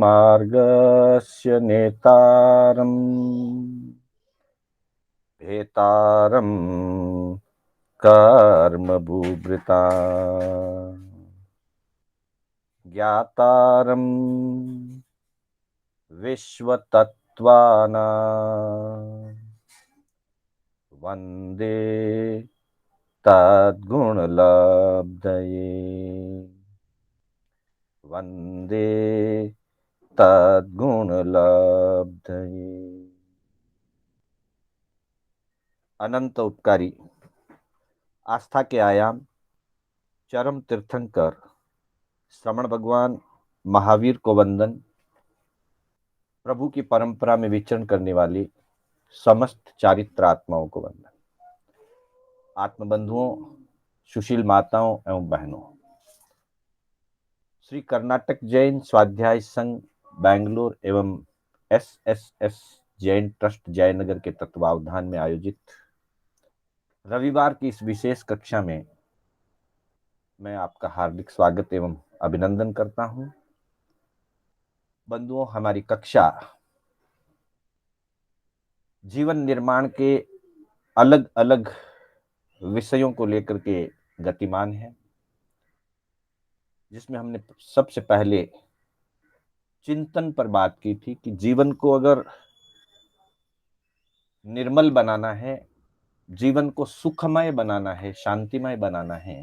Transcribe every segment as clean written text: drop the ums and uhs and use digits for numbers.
मार्गस्य नेतारं भेतारं कर्मभूभृता ज्ञातारं विश्वतत्त्वानां वन्दे तद्गुणलब्धये वन्दे तद्गुणलब्धये। अनंत उपकारी आस्था के आयाम चरम तीर्थंकर श्रवण भगवान महावीर को वंदन। प्रभु की परंपरा में विचरण करने वाली समस्त चारित्र आत्माओं को वंदन। आत्मबंधुओं, सुशील माताओं एवं बहनों, श्री कर्नाटक जैन स्वाध्याय संघ बैंगलोर एवं एसएसएस जैन ट्रस्ट जयनगर के तत्वावधान में आयोजित रविवार की इस विशेष कक्षा में मैं आपका हार्दिक स्वागत एवं अभिनंदन करता हूं। बंधुओं, हमारी कक्षा जीवन निर्माण के अलग अलग विषयों को लेकर के गतिमान है, जिसमें हमने सबसे पहले चिंतन पर बात की थी कि जीवन को अगर निर्मल बनाना है, जीवन को सुखमय बनाना है, शांतिमय बनाना है,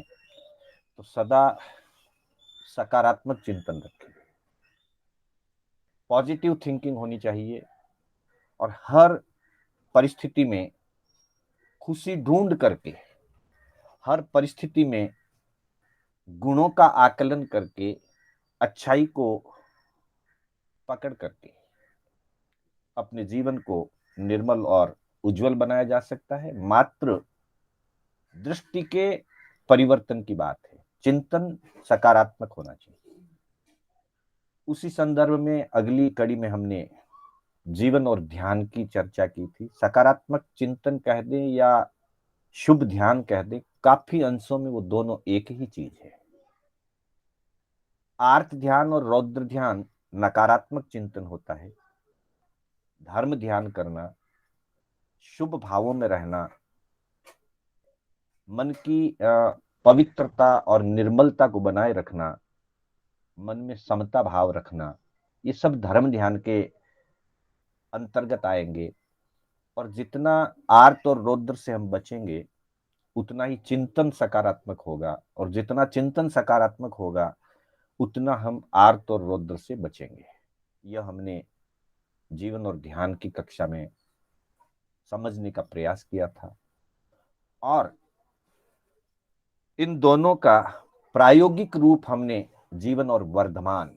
तो सदा सकारात्मक चिंतन रखें, पॉजिटिव थिंकिंग होनी चाहिए और हर परिस्थिति में खुशी ढूंढ करके, हर परिस्थिति में गुणों का आकलन करके, अच्छाई को पकड़ करके अपने जीवन को निर्मल और उज्जवल बनाया जा सकता है। मात्र दृष्टि के परिवर्तन की बात है, चिंतन सकारात्मक होना चाहिए। उसी संदर्भ में अगली कड़ी में हमने जीवन और ध्यान की चर्चा की थी। सकारात्मक चिंतन कह दें या शुभ ध्यान कह दें, काफी अंशों में वो दोनों एक ही चीज है। आर्त ध्यान और रौद्र ध्यान नकारात्मक चिंतन होता है। धर्म ध्यान करना, शुभ भावों में रहना, मन की पवित्रता और निर्मलता को बनाए रखना, मन में समता भाव रखना, ये सब धर्म ध्यान के अंतर्गत आएंगे। और जितना आर्त और रौद्र से हम बचेंगे, उतना ही चिंतन सकारात्मक होगा, और जितना चिंतन सकारात्मक होगा, उतना हम आर्त और रौद्र से बचेंगे। यह हमने जीवन और ध्यान की कक्षा में समझने का प्रयास किया था, और इन दोनों का प्रायोगिक रूप हमने जीवन और वर्धमान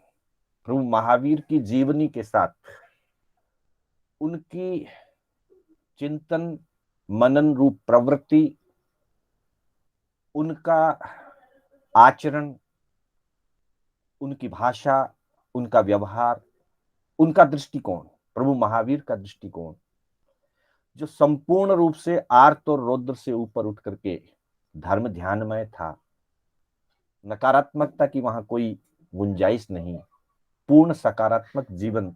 प्रभु महावीर की जीवनी के साथ उनकी चिंतन मनन रूप प्रवृत्ति, उनका आचरण, उनकी भाषा, उनका व्यवहार, उनका दृष्टिकोण, प्रभु महावीर का दृष्टिकोण, जो संपूर्ण रूप से आर्त और रौद्र से ऊपर उठ करके धर्म ध्यानमय था। नकारात्मकता की वहां कोई गुंजाइश नहीं, पूर्ण सकारात्मक जीवन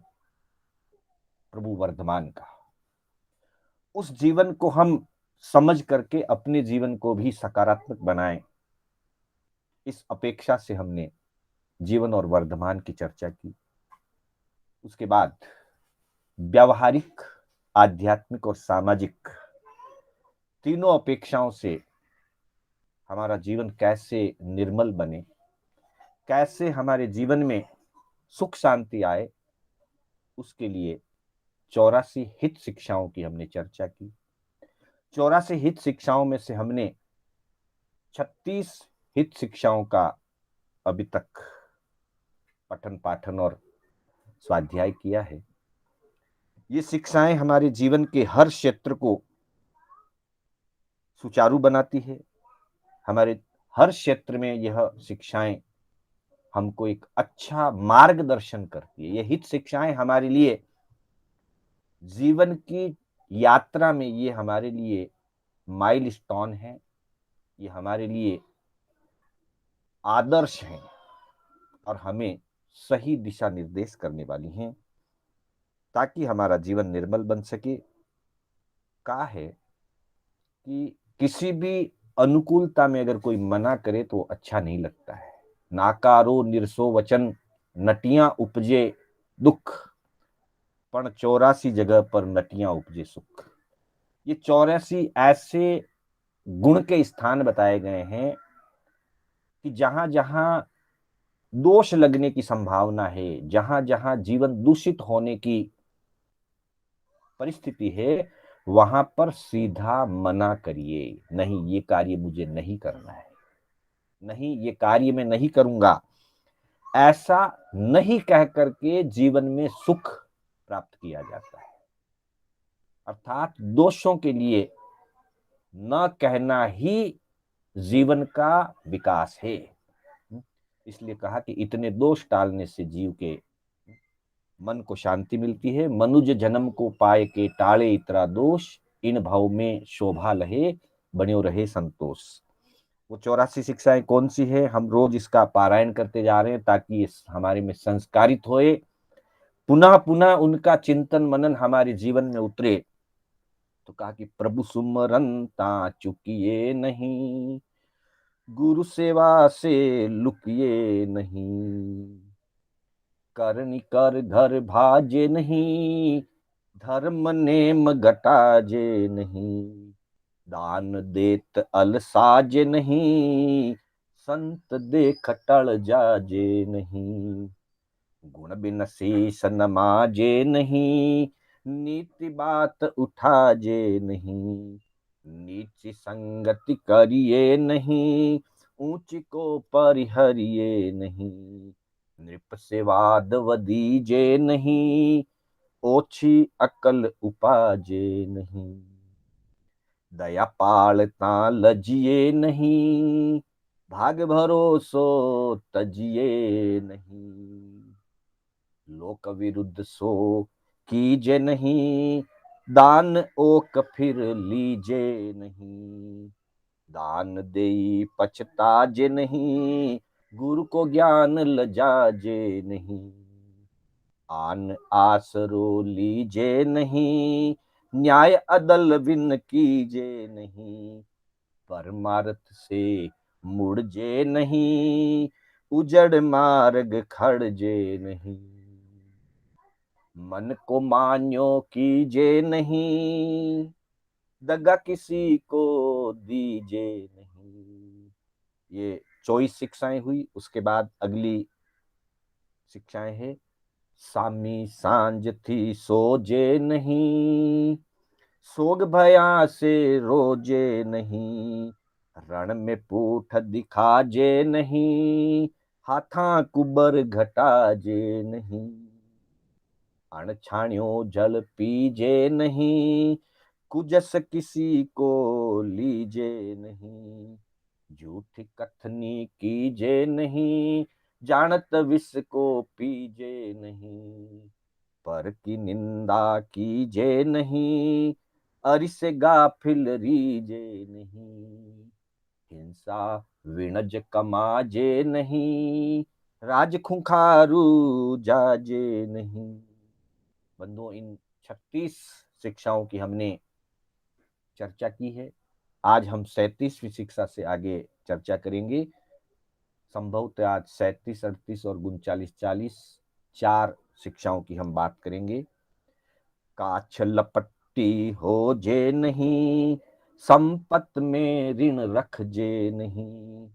प्रभु वर्धमान का। उस जीवन को हम समझ करके अपने जीवन को भी सकारात्मक बनाएं, इस अपेक्षा से हमने जीवन और वर्धमान की चर्चा की। उसके बाद व्यावहारिक, आध्यात्मिक और सामाजिक तीनों अपेक्षाओं से हमारा जीवन कैसे निर्मल बने, कैसे हमारे जीवन में सुख शांति आए, उसके लिए 84 हित शिक्षाओं की हमने चर्चा की। 84 हित शिक्षाओं में से हमने 36 हित शिक्षाओं का अभी तक पठन पाठन और स्वाध्याय किया है। ये शिक्षाएं हमारे जीवन के हर क्षेत्र को सुचारू बनाती है। हमारे हर क्षेत्र में यह शिक्षाएं हमको एक अच्छा मार्गदर्शन करती है। ये हित शिक्षाएं हमारे लिए जीवन की यात्रा में, ये हमारे लिए माइलस्टोन है, ये हमारे लिए आदर्श हैं, और हमें सही दिशा निर्देश करने वाली हैं, ताकि हमारा जीवन निर्मल बन सके। कहा है कि किसी भी अनुकूलता में अगर कोई मना करे तो अच्छा नहीं लगता है। नाकारो निरसो वचन, नटियां उपजे दुख, पण 84 जगह पर नटियां उपजे सुख। ये 84 ऐसे गुण के स्थान बताए गए हैं कि जहां जहां दोष लगने की संभावना है, जहां जहां जीवन दूषित होने की परिस्थिति है, वहां पर सीधा मना करिए, नहीं ये कार्य मुझे नहीं करना है, नहीं ये कार्य मैं नहीं करूंगा। ऐसा नहीं कह करके जीवन में सुख प्राप्त किया जाता है। अर्थात दोषों के लिए न कहना ही जीवन का विकास है। इसलिए कहा कि इतने दोष टालने से जीव के मन को शांति मिलती है। मनुज जन्म को पाए के टाले इतरा दोष, इन भाव में शोभा लहे, बन्यो रहे संतोष। वो 84 शिक्षाएं कौन सी है? हम रोज इसका पारायण करते जा रहे हैं ताकि ये हमारे में संस्कारित होए, पुनः पुनः उनका चिंतन मनन हमारे जीवन में उतरे। तो कहा कि प्रभु सुमरन ता चुकिए नहीं, गुरु सेवा से लुकिए नहीं, करनी कर घर भाजे नहीं, धर्म नेम घटाजे नहीं, दान देत अलसाजे नहीं, संत देख टल जाजे नहीं, गुण बिन शीस नमाजे नहीं, नीति बात उठाजे नहीं, नीच संगति करिए नहीं, ऊंची को परिहरिए नहीं, नृप से वाद वदीजे नहीं, ओछी अकल उपाजे नहीं, दया पालता लजिए नहीं, भाग भरोसो तजिए नहीं, लोक विरुद्ध सो कीजे नहीं, दान ओक फिर लीजे नहीं, दान देई पछताजे नहीं, गुरु को ज्ञान लजाजे नहीं, आन आसरो लीजे नहीं, न्याय अदल बिन कीजे नहीं, परमार्थ से मुड़जे नहीं, उजड़ मार्ग खड़जे नहीं, मन को मान्यो कीजे नहीं, दगा किसी को दीजे नहीं। ये 24 शिक्षाएं हुई। उसके बाद अगली शिक्षाएं है, सामी सांझ थी सोजे नहीं, सोग भया से रोजे नहीं, रण में पूठ दिखाजे नहीं, हाथा कुबर घटाजे नहीं, अनछाण्यो जल पीजे नहीं, कुजस किसी को लीजे नहीं, झूठी कथनी कीजे नहीं, जानत विष को पीजे नहीं, पर की निंदा कीजे नहीं, अरिस गाफिल रीजे नहीं, हिंसा विणज कमाजे नहीं, राज खुंखारू जाजे नहीं। बंधुओं, इन 36 शिक्षाओं की हमने चर्चा की है। आज हम 37वीं शिक्षा से आगे चर्चा करेंगे। संभवतः आज 37, 38 और 39, 40 4 शिक्षाओं की हम बात करेंगे। काछ लपट्टी हो जे नहीं, संपत में ऋण रख जे नहीं,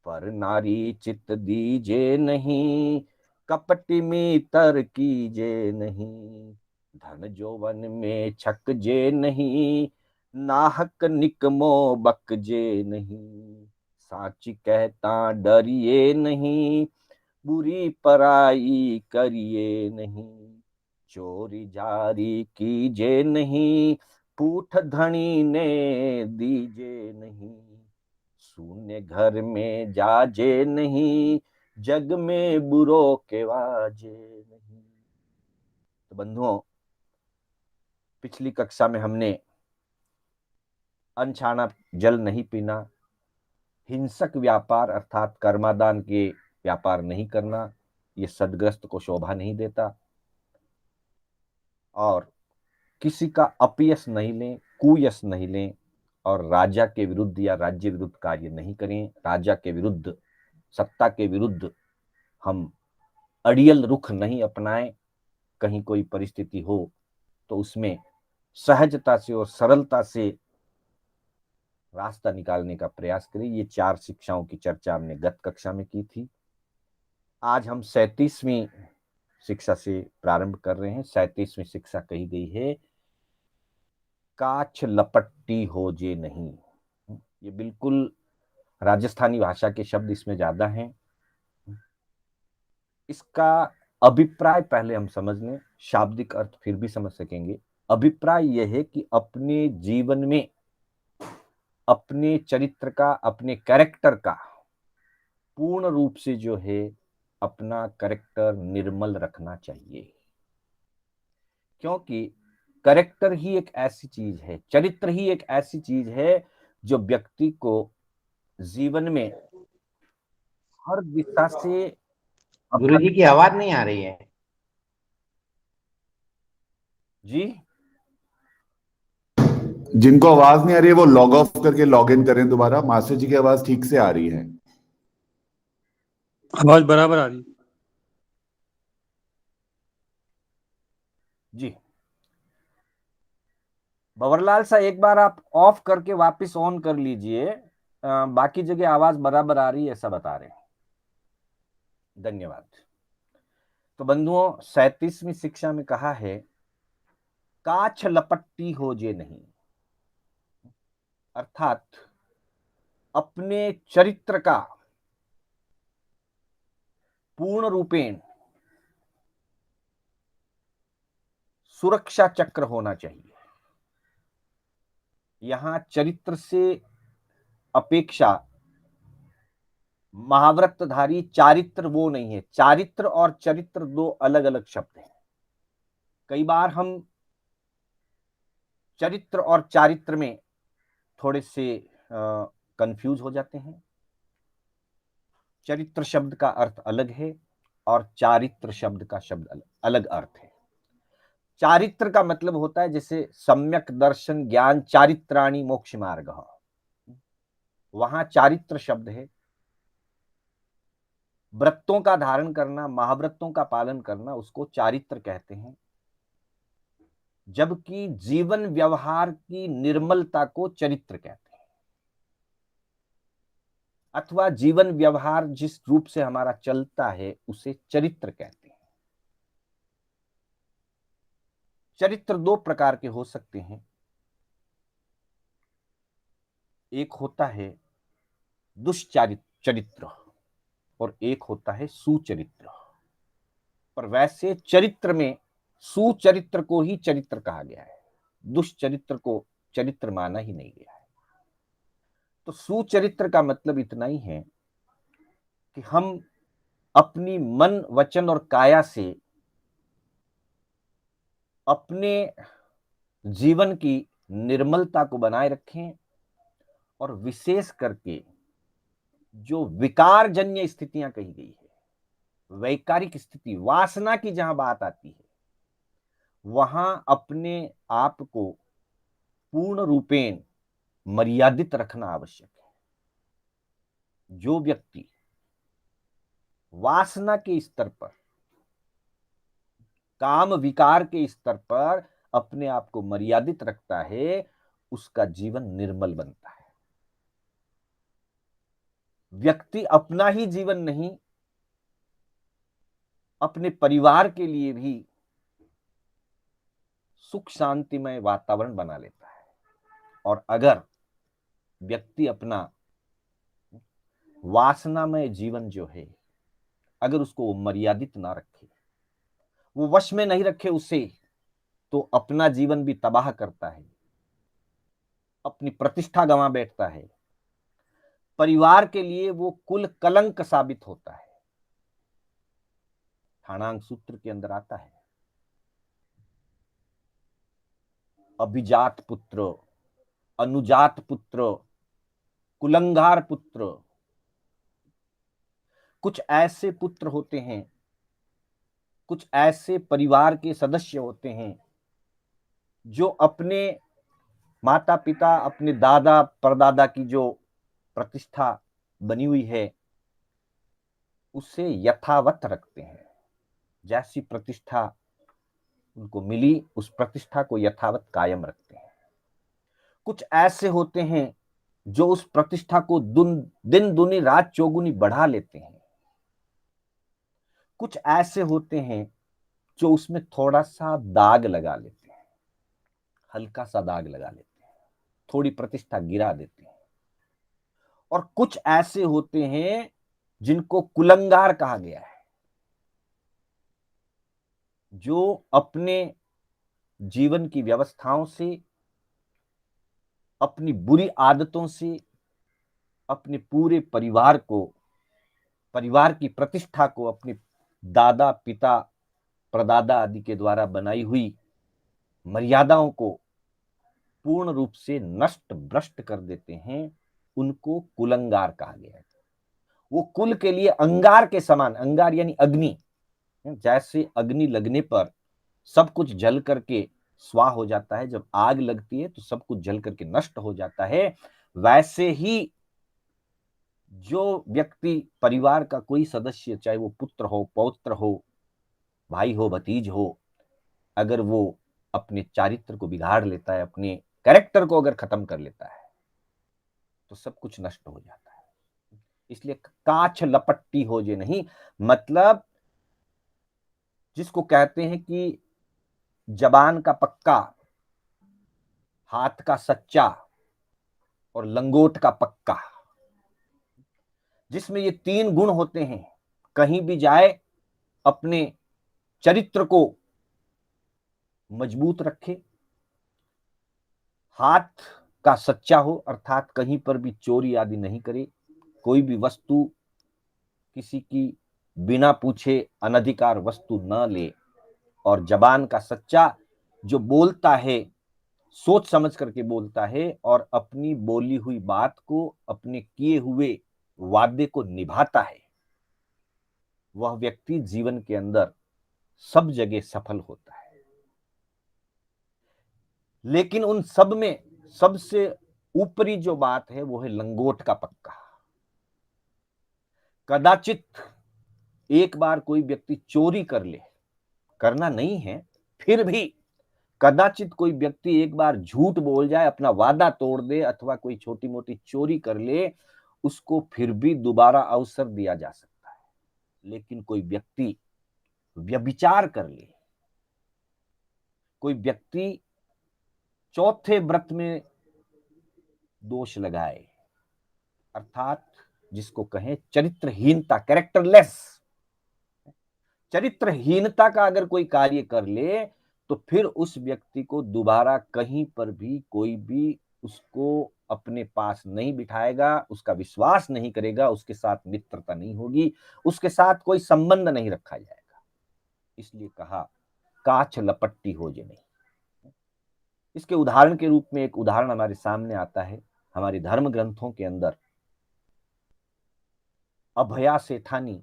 पर नारी चित दीजे नहीं, कपटी मितर कीजे नहीं, धन जोवन में छक जे नहीं, नाहक निकमो बक जे नहीं, साची कहता डरिए नहीं, बुरी पराई करिए नहीं, चोरी जारी कीजे नहीं, पूठ धनी ने दीजे नहीं, शून्य घर में जाजे नहीं, जग में बुरो के वाजे नहीं। तो बंधुओं, पिछली कक्षा में हमने अनछाना जल नहीं पीना, हिंसक व्यापार अर्थात कर्मादान के व्यापार नहीं करना, ये सदग्रस्त को शोभा नहीं देता। और किसी का अपयश नहीं लें, कुयश नहीं लें, और राजा के विरुद्ध या राज्य विरुद्ध कार्य नहीं करें। राजा के विरुद्ध, सत्ता के विरुद्ध हम अड़ियल रुख नहीं अपनाएं। कहीं कोई परिस्थिति हो तो उसमें सहजता से और सरलता से रास्ता निकालने का प्रयास करें। ये 4 शिक्षाओं की चर्चा हमने गत कक्षा में की थी। आज हम 37वीं शिक्षा से प्रारंभ कर रहे हैं। 37वीं शिक्षा कही गई है, काछ लपट्टी हो जे नहीं। ये बिल्कुल राजस्थानी भाषा के शब्द इसमें ज्यादा हैं। इसका अभिप्राय पहले हम समझ लें, शाब्दिक अर्थ फिर भी समझ सकेंगे। अभिप्राय यह है कि अपने जीवन में अपने चरित्र का, अपने कैरेक्टर का पूर्ण रूप से जो है अपना कैरेक्टर निर्मल रखना चाहिए। क्योंकि कैरेक्टर ही एक ऐसी चीज है, चरित्र ही एक ऐसी चीज है जो व्यक्ति को जीवन में हर दिशा से गुरु जी की आवाज नहीं आ रही है जी। जिनको आवाज नहीं आ रही है वो लॉग ऑफ करके लॉग इन करें दोबारा। मास्टर जी की आवाज ठीक से आ रही है। आवाज बराबर आ रही जी भंवरलाल सा, एक बार आप ऑफ करके वापस ऑन कर लीजिए। बाकी जगह आवाज बराबर आ रही है ऐसा बता रहे हैं। धन्यवाद। तो बंधुओं, 37वीं शिक्षा में कहा है, काछ लपट्टी हो जे नहीं। अर्थात अपने चरित्र का पूर्ण रूपेण सुरक्षा चक्र होना चाहिए। यहां चरित्र से अपेक्षा महाव्रतधारी चारित्र वो नहीं है। चारित्र और चरित्र दो अलग अलग शब्द हैं। कई बार हम चरित्र और चारित्र में थोड़े से कंफ्यूज हो जाते हैं। चरित्र शब्द का अर्थ अलग है और चारित्र शब्द का शब्द अलग अर्थ है। चारित्र का मतलब होता है जैसे सम्यक दर्शन ज्ञान चारित्राणी मोक्ष मार्ग, वहां चारित्र शब्द है। व्रतों का धारण करना, महाव्रतों का पालन करना, उसको चारित्र कहते हैं। जबकि जीवन व्यवहार की निर्मलता को चरित्र कहते हैं, अथवा जीवन व्यवहार जिस रूप से हमारा चलता है उसे चरित्र कहते हैं। चरित्र दो प्रकार के हो सकते हैं। एक होता है दुष्चरित्र और एक होता है सुचरित्र। पर वैसे चरित्र में सुचरित्र को ही चरित्र कहा गया है, दुष्चरित्र को चरित्र माना ही नहीं गया है। तो सुचरित्र का मतलब इतना ही है कि हम अपनी मन, वचन और काया से अपने जीवन की निर्मलता को बनाए रखें, और विशेष करके जो विकार जन्य स्थितियां कही गई है, वैकारिक स्थिति, वासना की जहां बात आती है, वहां अपने आप को पूर्ण रूपेण मर्यादित रखना आवश्यक है। जो व्यक्ति वासना के स्तर पर, काम विकार के स्तर पर अपने आप को मर्यादित रखता है, उसका जीवन निर्मल बनता है। व्यक्ति अपना ही जीवन नहीं, अपने परिवार के लिए भी सुख शांतिमय वातावरण बना लेता है। और अगर व्यक्ति अपना वासनामय जीवन जो है, अगर उसको वो मर्यादित ना रखे, वो वश में नहीं रखे उसे, तो अपना जीवन भी तबाह करता है, अपनी प्रतिष्ठा गंवा बैठता है, परिवार के लिए वो कुल कलंक साबित होता है। ठाणांग सूत्र के अंदर आता है, अभिजात पुत्र, अनुजात पुत्र, कुलंगार पुत्र। कुछ ऐसे पुत्र होते हैं कुछ ऐसे परिवार के सदस्य होते हैं जो अपने माता पिता, अपने दादा परदादा की जो प्रतिष्ठा बनी हुई है उसे यथावत रखते हैं। जैसी प्रतिष्ठा उनको मिली उस प्रतिष्ठा को यथावत कायम रखते हैं। कुछ ऐसे होते हैं जो उस प्रतिष्ठा को दिन दुनी रात चौगुनी बढ़ा लेते हैं। कुछ ऐसे होते हैं जो उसमें थोड़ा सा दाग लगा लेते हैं, हल्का सा दाग लगा लेते हैं, थोड़ी प्रतिष्ठा गिरा देते हैं। और कुछ ऐसे होते हैं जिनको कुलंगार कहा गया है, जो अपने जीवन की व्यवस्थाओं से, अपनी बुरी आदतों से अपने पूरे परिवार को, परिवार की प्रतिष्ठा को, अपने दादा पिता परदादा आदि के द्वारा बनाई हुई मर्यादाओं को पूर्ण रूप से नष्ट भ्रष्ट कर देते हैं। उनको कुलंगार कहा गया है। वो कुल के लिए अंगार के समान, अंगार यानी अग्नि, जैसे अग्नि लगने पर सब कुछ जल करके स्वाह हो जाता है, जब आग लगती है तो सब कुछ जल करके नष्ट हो जाता है, वैसे ही जो व्यक्ति परिवार का कोई सदस्य, चाहे वो पुत्र हो, पौत्र हो, भाई हो, भतीज हो, अगर वो अपने चारित्र को बिगाड़ लेता है, अपने कैरेक्टर को अगर खत्म कर लेता है तो सब कुछ नष्ट हो जाता है। इसलिए काछ लपट्टी हो जे नहीं, मतलब जिसको कहते हैं कि जबान का पक्का, हाथ का सच्चा और लंगोट का पक्का, जिसमें ये तीन गुण होते हैं, कहीं भी जाए अपने चरित्र को मजबूत रखे, हाथ का सच्चा हो अर्थात कहीं पर भी चोरी आदि नहीं करे, कोई भी वस्तु किसी की बिना पूछे अनधिकार वस्तु न ले, और जबान का सच्चा जो बोलता है सोच समझ करके बोलता है और अपनी बोली हुई बात को, अपने किए हुए वादे को निभाता है, वह व्यक्ति जीवन के अंदर सब जगह सफल होता है। लेकिन उन सब में सबसे ऊपरी जो बात है वो है लंगोट का पक्का। कदाचित एक बार कोई व्यक्ति चोरी कर ले, करना नहीं है, फिर भी कदाचित कोई व्यक्ति एक बार झूठ बोल जाए, अपना वादा तोड़ दे अथवा कोई छोटी मोटी चोरी कर ले, उसको फिर भी दोबारा अवसर दिया जा सकता है। लेकिन कोई व्यक्ति व्यभिचार कर ले, कोई व्यक्ति चौथे व्रत में दोष लगाए, अर्थात जिसको कहें चरित्रहीनता, कैरेक्टरलेस, चरित्रहीनता का अगर कोई कार्य कर ले तो फिर उस व्यक्ति को दोबारा कहीं पर भी कोई भी उसको अपने पास नहीं बिठाएगा, उसका विश्वास नहीं करेगा, उसके साथ मित्रता नहीं होगी, उसके साथ कोई संबंध नहीं रखा जाएगा। इसलिए कहा काछ लपट्टी हो जे नहीं। इसके उदाहरण के रूप में एक उदाहरण हमारे सामने आता है हमारे धर्म ग्रंथों के अंदर। अभया सेठानी,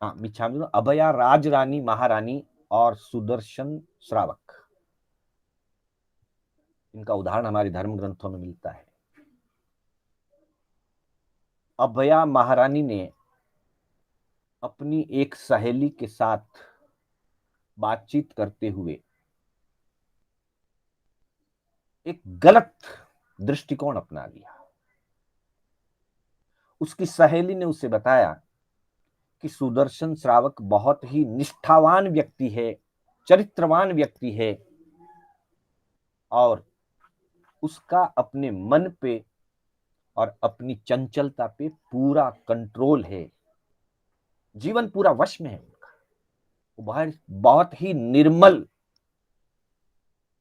अभया राजरानी महारानी और सुदर्शन श्रावक, इनका उदाहरण हमारे धर्म ग्रंथों में मिलता है। अभया महारानी ने अपनी एक सहेली के साथ बातचीत करते हुए एक गलत दृष्टिकोण अपना लिया। उसकी सहेली ने उसे बताया कि सुदर्शन श्रावक बहुत ही निष्ठावान व्यक्ति है, चरित्रवान व्यक्ति है, और उसका अपने मन पे और अपनी चंचलता पे पूरा कंट्रोल है, जीवन पूरा वश में है उनका। वो बहुत ही निर्मल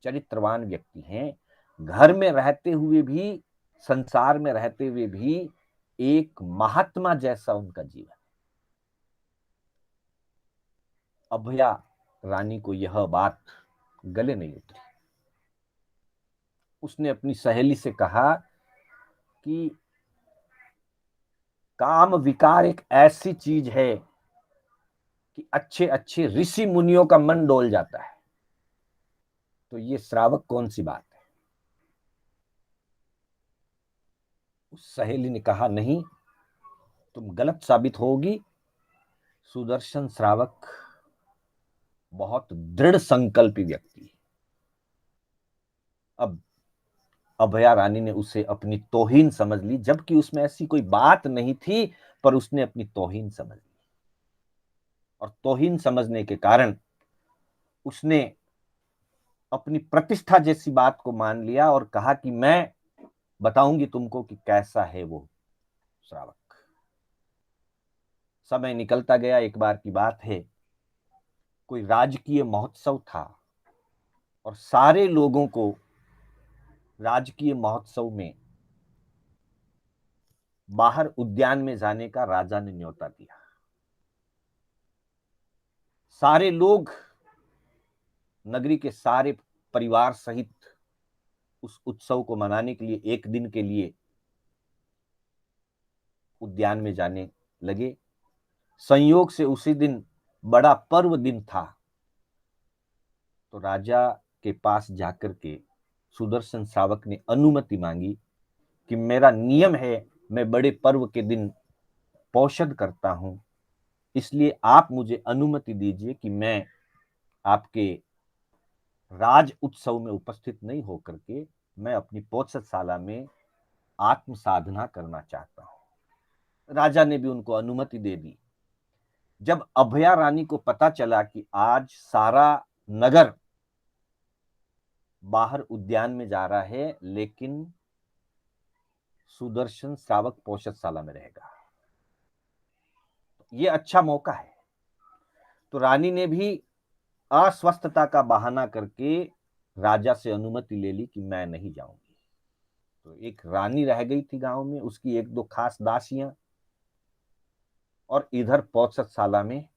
चरित्रवान व्यक्ति हैं, घर में रहते हुए भी, संसार में रहते हुए भी एक महात्मा जैसा उनका जीवन। अभया रानी को यह बात गले नहीं उतरी। उसने अपनी सहेली से कहा कि काम विकार एक ऐसी चीज है कि अच्छे अच्छे ऋषि मुनियों का मन डोल जाता है, तो ये श्रावक कौन सी बात है। उस सहेली ने कहा, नहीं, तुम गलत साबित होगी। सुदर्शन श्रावक बहुत दृढ़ संकल्पी व्यक्ति है। अब अभया रानी ने उसे अपनी तौहीन समझ ली, जबकि उसमें ऐसी कोई बात नहीं थी, पर उसने अपनी तौहीन समझ ली। और तौहीन समझने के कारण उसने अपनी प्रतिष्ठा जैसी बात को मान लिया और कहा कि मैं बताऊंगी तुमको कि कैसा है वो श्रावक। समय निकलता गया। एक बार की बात है, कोई राजकीय महोत्सव था और सारे लोगों को राजकीय महोत्सव में बाहर उद्यान में जाने का राजा ने न्योता दिया। सारे लोग, नगरी के सारे परिवार सहित उस उत्सव को मनाने के लिए एक दिन के लिए उद्यान में जाने लगे। संयोग से उसी दिन बड़ा पर्व दिन था, तो राजा के पास जाकर के सुदर्शन श्रावक ने अनुमति मांगी कि मेरा नियम है, मैं बड़े पर्व के दिन पौषध करता हूं, इसलिए आप मुझे अनुमति दीजिए कि मैं आपके राज उत्सव में उपस्थित नहीं होकर के मैं अपनी पौषधशाला में आत्म साधना करना चाहता हूं। राजा ने भी उनको अनुमति दे दी। जब अभया रानी को पता चला कि आज सारा नगर बाहर उद्यान में जा रहा है, लेकिन सुदर्शन श्रावक पौषधशाला में रहेगा, ये अच्छा मौका है, तो रानी ने भी अस्वस्थता का बहाना करके राजा से अनुमति ले ली कि मैं नहीं जाऊंगी। तो एक रानी रह गई थी गांव में, उसकी एक दो खास दासियां, और इधर पौषधशाला में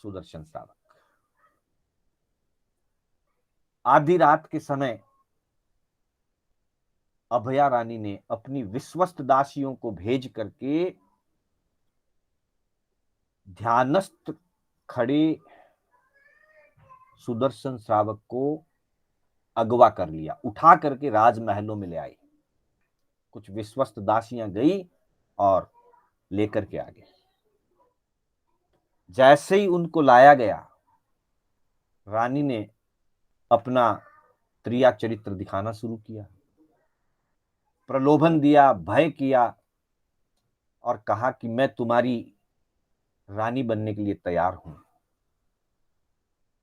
सुदर्शन श्रावक। आधी रात के समय अभया रानी ने अपनी विश्वस्त दासियों को भेज करके ध्यानस्थ खड़े सुदर्शन श्रावक को अगवा कर लिया, उठा करके राजमहलों में ले आई। कुछ विश्वस्त दासियां गई और लेकर के आ गई। जैसे ही उनको लाया गया, रानी ने अपना त्रिया चरित्र दिखाना शुरू किया, प्रलोभन दिया, भय किया और कहा कि मैं तुम्हारी रानी बनने के लिए तैयार हूं,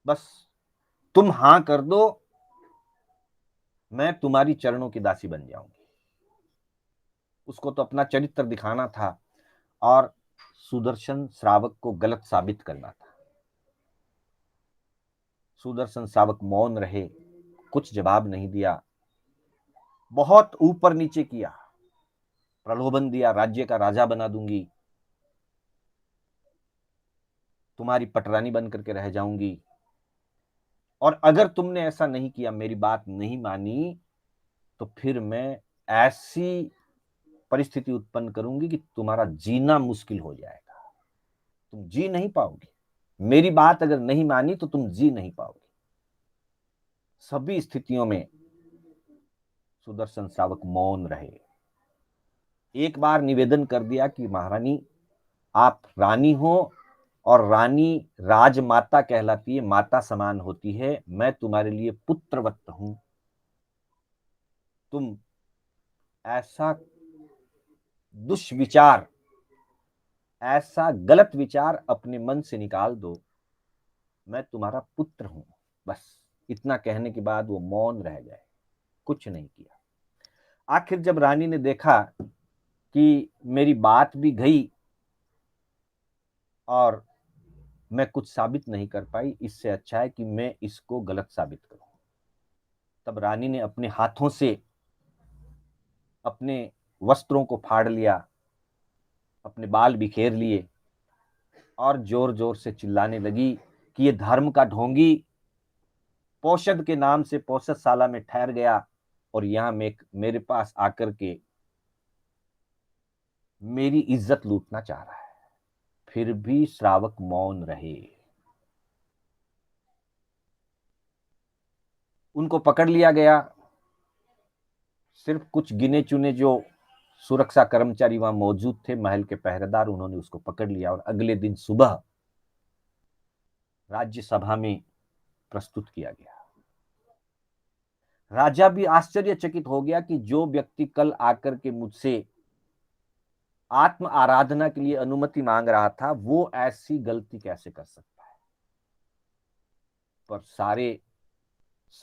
बस तुम हां कर दो, मैं तुम्हारी चरणों की दासी बन जाऊंगी। उसको तो अपना चरित्र दिखाना था और सुदर्शन श्रावक को गलत साबित करना था। सुदर्शन श्रावक मौन रहे, कुछ जवाब नहीं दिया। बहुत ऊपर नीचे किया, प्रलोभन दिया, राज्य का राजा बना दूंगी, तुम्हारी पटरानी बन करके रह जाऊंगी, और अगर तुमने ऐसा नहीं किया, मेरी बात नहीं मानी, तो फिर मैं ऐसी परिस्थिति उत्पन्न करूंगी कि तुम्हारा जीना मुश्किल हो जाएगा, तुम जी नहीं पाओगे। मेरी बात अगर नहीं मानी तो तुम जी नहीं पाओगे। सभी स्थितियों में सुदर्शन श्रावक मौन रहे। एक बार निवेदन कर दिया कि महारानी, आप रानी हो और रानी राजमाता कहलाती है, माता समान होती है, मैं तुम्हारे लिए पुत्रवत हूं, तुम ऐसा दुष्विचार, ऐसा गलत विचार अपने मन से निकाल दो, मैं तुम्हारा पुत्र हूं। बस इतना कहने के बाद वो मौन रह गए, कुछ नहीं किया। आखिर जब रानी ने देखा कि मेरी बात भी गई और मैं कुछ साबित नहीं कर पाई, इससे अच्छा है कि मैं इसको गलत साबित करूं, तब रानी ने अपने हाथों से अपने वस्त्रों को फाड़ लिया, अपने बाल बिखेर लिए और जोर जोर से चिल्लाने लगी कि ये धर्म का ढोंगी पौषध के नाम से पौषधशाला में ठहर गया और यहां मेरे पास आकर के मेरी इज्जत लूटना चाह रहा है। फिर भी श्रावक मौन रहे। उनको पकड़ लिया गया। सिर्फ कुछ गिने चुने जो सुरक्षा कर्मचारी वहां मौजूद थे, महल के पहरेदार, उन्होंने उसको पकड़ लिया और अगले दिन सुबह राज्यसभा में प्रस्तुत किया गया। राजा भी आश्चर्यचकित हो गया कि जो व्यक्ति कल आकर के मुझसे आत्म आराधना के लिए अनुमति मांग रहा था, वो ऐसी गलती कैसे कर सकता है। पर सारे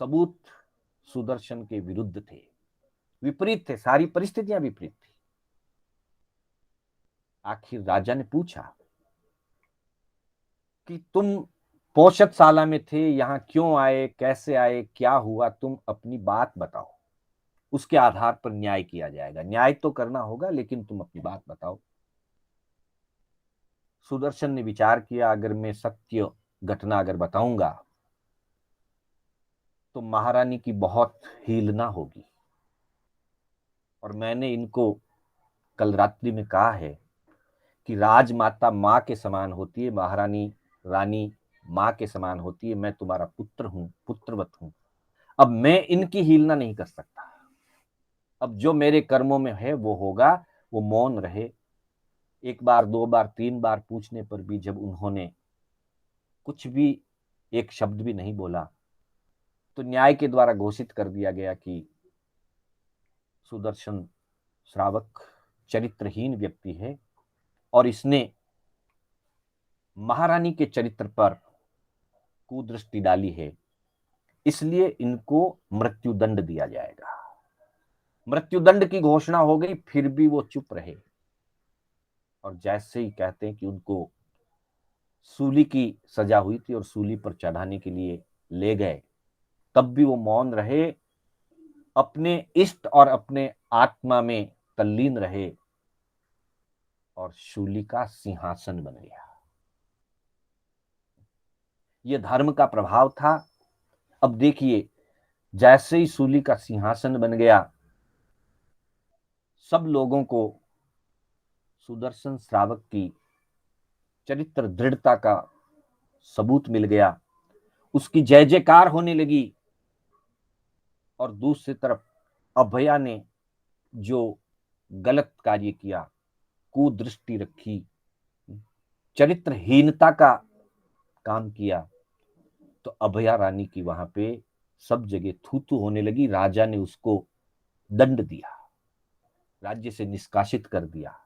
सबूत सुदर्शन के विरुद्ध थे, विपरीत थे, सारी परिस्थितियां विपरीत थी। आखिर राजा ने पूछा कि तुम पोषकशाला में थे, यहां क्यों आए, कैसे आए, क्या हुआ, तुम अपनी बात बताओ, उसके आधार पर न्याय किया जाएगा। न्याय तो करना होगा, लेकिन तुम अपनी बात बताओ। सुदर्शन ने विचार किया, अगर मैं सत्य घटना अगर बताऊंगा तो महारानी की बहुत हीलना होगी, और मैंने इनको कल रात्रि में कहा है कि राजमाता माँ के समान होती है, महारानी रानी माँ के समान होती है, मैं तुम्हारा पुत्र हूं, पुत्रवत हूं। अब मैं इनकी हीलना नहीं कर सकता। अब जो मेरे कर्मों में है वो होगा। वो मौन रहे। एक बार, दो बार, तीन बार पूछने पर भी जब उन्होंने कुछ भी, एक शब्द भी नहीं बोला, तो न्याय के द्वारा घोषित कर दिया गया कि सुदर्शन श्रावक चरित्रहीन व्यक्ति है और इसने महारानी के चरित्र पर कुदृष्टि डाली है, इसलिए इनको मृत्युदंड दिया जाएगा। मृत्युदंड की घोषणा हो गई, फिर भी वो चुप रहे। और जैसे ही कहते हैं कि उनको सूली की सजा हुई थी और सूली पर चढ़ाने के लिए ले गए, तब भी वो मौन रहे, अपने इष्ट और अपने आत्मा में तल्लीन रहे, और शूली का सिंहासन बन गया। यह धर्म का प्रभाव था। अब देखिए, जैसे ही शूली का सिंहासन बन गया, सब लोगों को सुदर्शन श्रावक की चरित्र दृढ़ता का सबूत मिल गया, उसकी जय जयकार होने लगी। और दूसरी तरफ अभया ने जो गलत कार्य किया, कुदृष्टि रखी, चरित्रहीनता का काम किया, तो अभया रानी की वहां पे सब जगह थू थू होने लगी। राजा ने उसको दंड दिया, राज्य से निष्कासित कर दिया।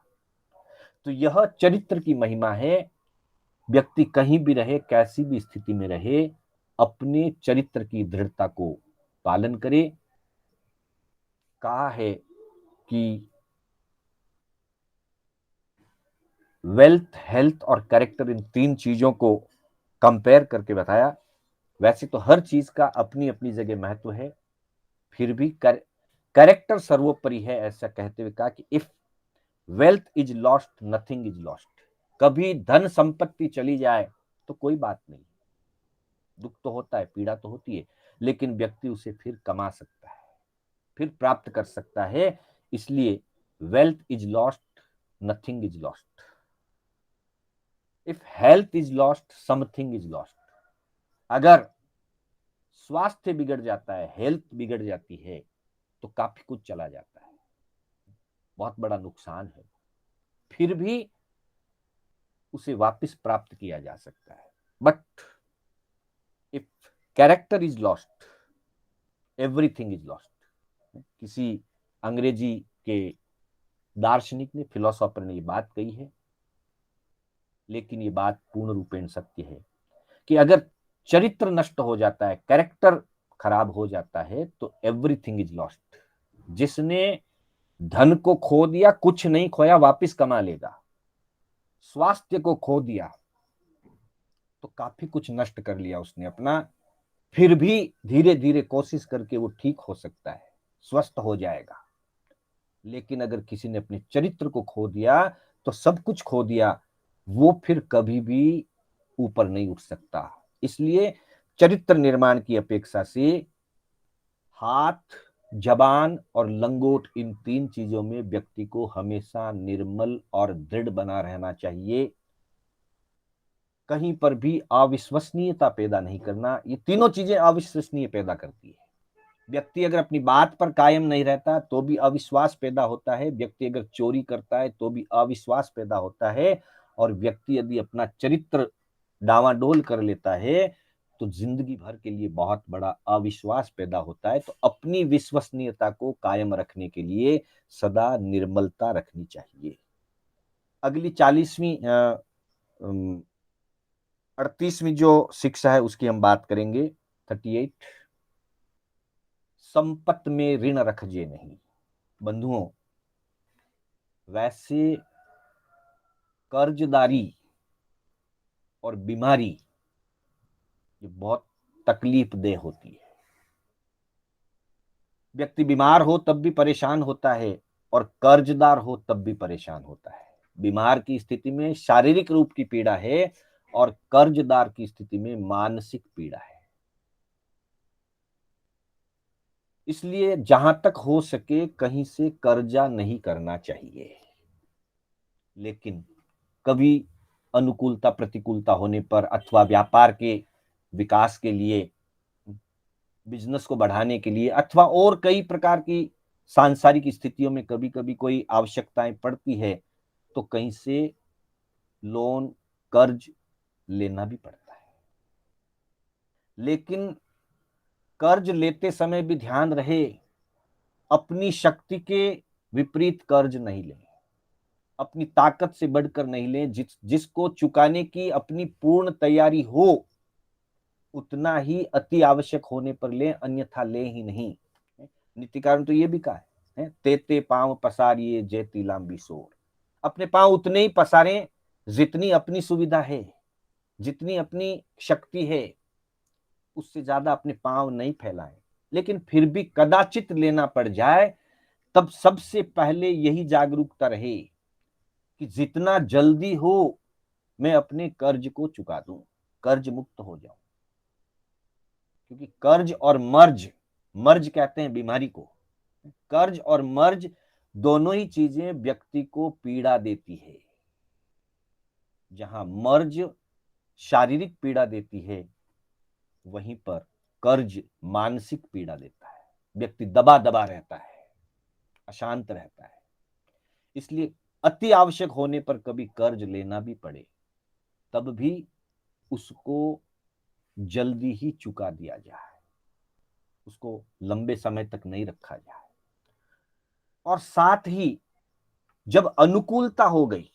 तो यह चरित्र की महिमा है। व्यक्ति कहीं भी रहे, कैसी भी स्थिति में रहे, अपने चरित्र की दृढ़ता को पालन करे। कहा है कि वेल्थ, हेल्थ और कैरेक्टर, इन तीन चीजों को कंपेयर करके बताया। वैसे तो हर चीज का अपनी अपनी जगह महत्व है, फिर भी कैरेक्टर सर्वोपरि है, ऐसा कहते हुए कहा कि if wealth is lost, nothing is lost. कभी धन संपत्ति चली जाए तो कोई बात नहीं, दुख तो होता है, पीड़ा तो होती है, लेकिन व्यक्ति उसे फिर कमा सकता है, फिर प्राप्त कर सकता है। इसलिए wealth is lost, nothing is lost. If health is lost, something is lost. अगर स्वास्थ्य बिगड़ जाता है, हेल्थ बिगड़ जाती है, तो काफी कुछ चला जाता है, बहुत बड़ा नुकसान है। फिर भी उसे वापस प्राप्त किया जा सकता है। But if character is lost, everything is lost. किसी अंग्रेजी के दार्शनिक ने, फिलोसोफर ने ये बात कही है, लेकिन ये बात पूर्ण रूपेण सत्य है कि अगर चरित्र नष्ट हो जाता है, कैरेक्टर खराब हो जाता है, तो एवरीथिंग इज लॉस्ट। जिसने धन को खो दिया, कुछ नहीं खोया, वापस कमा लेगा। स्वास्थ्य को खो दिया तो काफी कुछ नष्ट कर लिया उसने अपना, फिर भी धीरे धीरे कोशिश करके वो ठीक हो सकता है, स्वस्थ हो जाएगा। लेकिन अगर किसी ने अपने चरित्र को खो दिया तो सब कुछ खो दिया, वो फिर कभी भी ऊपर नहीं उठ सकता। इसलिए चरित्र निर्माण की अपेक्षा से हाथ, जबान और लंगोट, इन तीन चीजों में व्यक्ति को हमेशा निर्मल और दृढ़ बना रहना चाहिए। कहीं पर भी अविश्वसनीयता पैदा नहीं करना। ये तीनों चीजें अविश्वसनीय पैदा करती है। व्यक्ति अगर अपनी बात पर कायम नहीं रहता तो भी अविश्वास पैदा होता है। व्यक्ति अगर चोरी करता है तो भी अविश्वास पैदा होता है। और व्यक्ति यदि अपना चरित्र डावाडोल कर लेता है तो जिंदगी भर के लिए बहुत बड़ा अविश्वास पैदा होता है। तो अपनी विश्वसनीयता को कायम रखने के लिए सदा निर्मलता रखनी चाहिए। अगली 38वीं जो शिक्षा है उसकी हम बात करेंगे। 38, संपत्ति में ऋण रखिए नहीं। बंधुओं, वैसे कर्जदारी और बीमारी ये बहुत तकलीफ देह होती है। व्यक्ति बीमार हो तब भी परेशान होता है और कर्जदार हो तब भी परेशान होता है। बीमार की स्थिति में शारीरिक रूप की पीड़ा है और कर्जदार की स्थिति में मानसिक पीड़ा है। इसलिए जहां तक हो सके कहीं से कर्जा नहीं करना चाहिए। लेकिन कभी अनुकूलता प्रतिकूलता होने पर अथवा व्यापार के विकास के लिए, बिजनेस को बढ़ाने के लिए अथवा और कई प्रकार की सांसारिक स्थितियों में कभी कभी कोई आवश्यकताएं पड़ती है तो कहीं से लोन कर्ज लेना भी पड़ता है। लेकिन कर्ज लेते समय भी ध्यान रहे, अपनी शक्ति के विपरीत कर्ज नहीं लें, अपनी ताकत से बढ़कर नहीं लें। जिसको चुकाने की अपनी पूर्ण तैयारी हो उतना ही अति आवश्यक होने पर लें, अन्यथा ले ही नहीं। नीतिकार ने तो ये भी कहा है, तेते पांव पसारिए जैती लांबी सोर। अपने पांव उतने ही पसारें जितनी अपनी सुविधा है, जितनी अपनी शक्ति है, उससे ज्यादा अपने पांव नहीं फैलाएं। लेकिन फिर भी कदाचित लेना पड़ जाए तब सबसे पहले यही जागरूकता रहे कि जितना जल्दी हो मैं अपने कर्ज को चुका दूं, कर्ज मुक्त हो जाऊं। क्योंकि कर्ज और मर्ज, मर्ज कहते हैं बीमारी को, कर्ज और मर्ज दोनों ही चीजें व्यक्ति को पीड़ा देती है। जहां मर्ज शारीरिक पीड़ा देती है वहीं पर कर्ज मानसिक पीड़ा देता है। व्यक्ति दबा दबा रहता है, अशांत रहता है। इसलिए अति आवश्यक होने पर कभी कर्ज लेना भी पड़े तब भी उसको जल्दी ही चुका दिया जाए, उसको लंबे समय तक नहीं रखा जाए। और साथ ही जब अनुकूलता हो गई,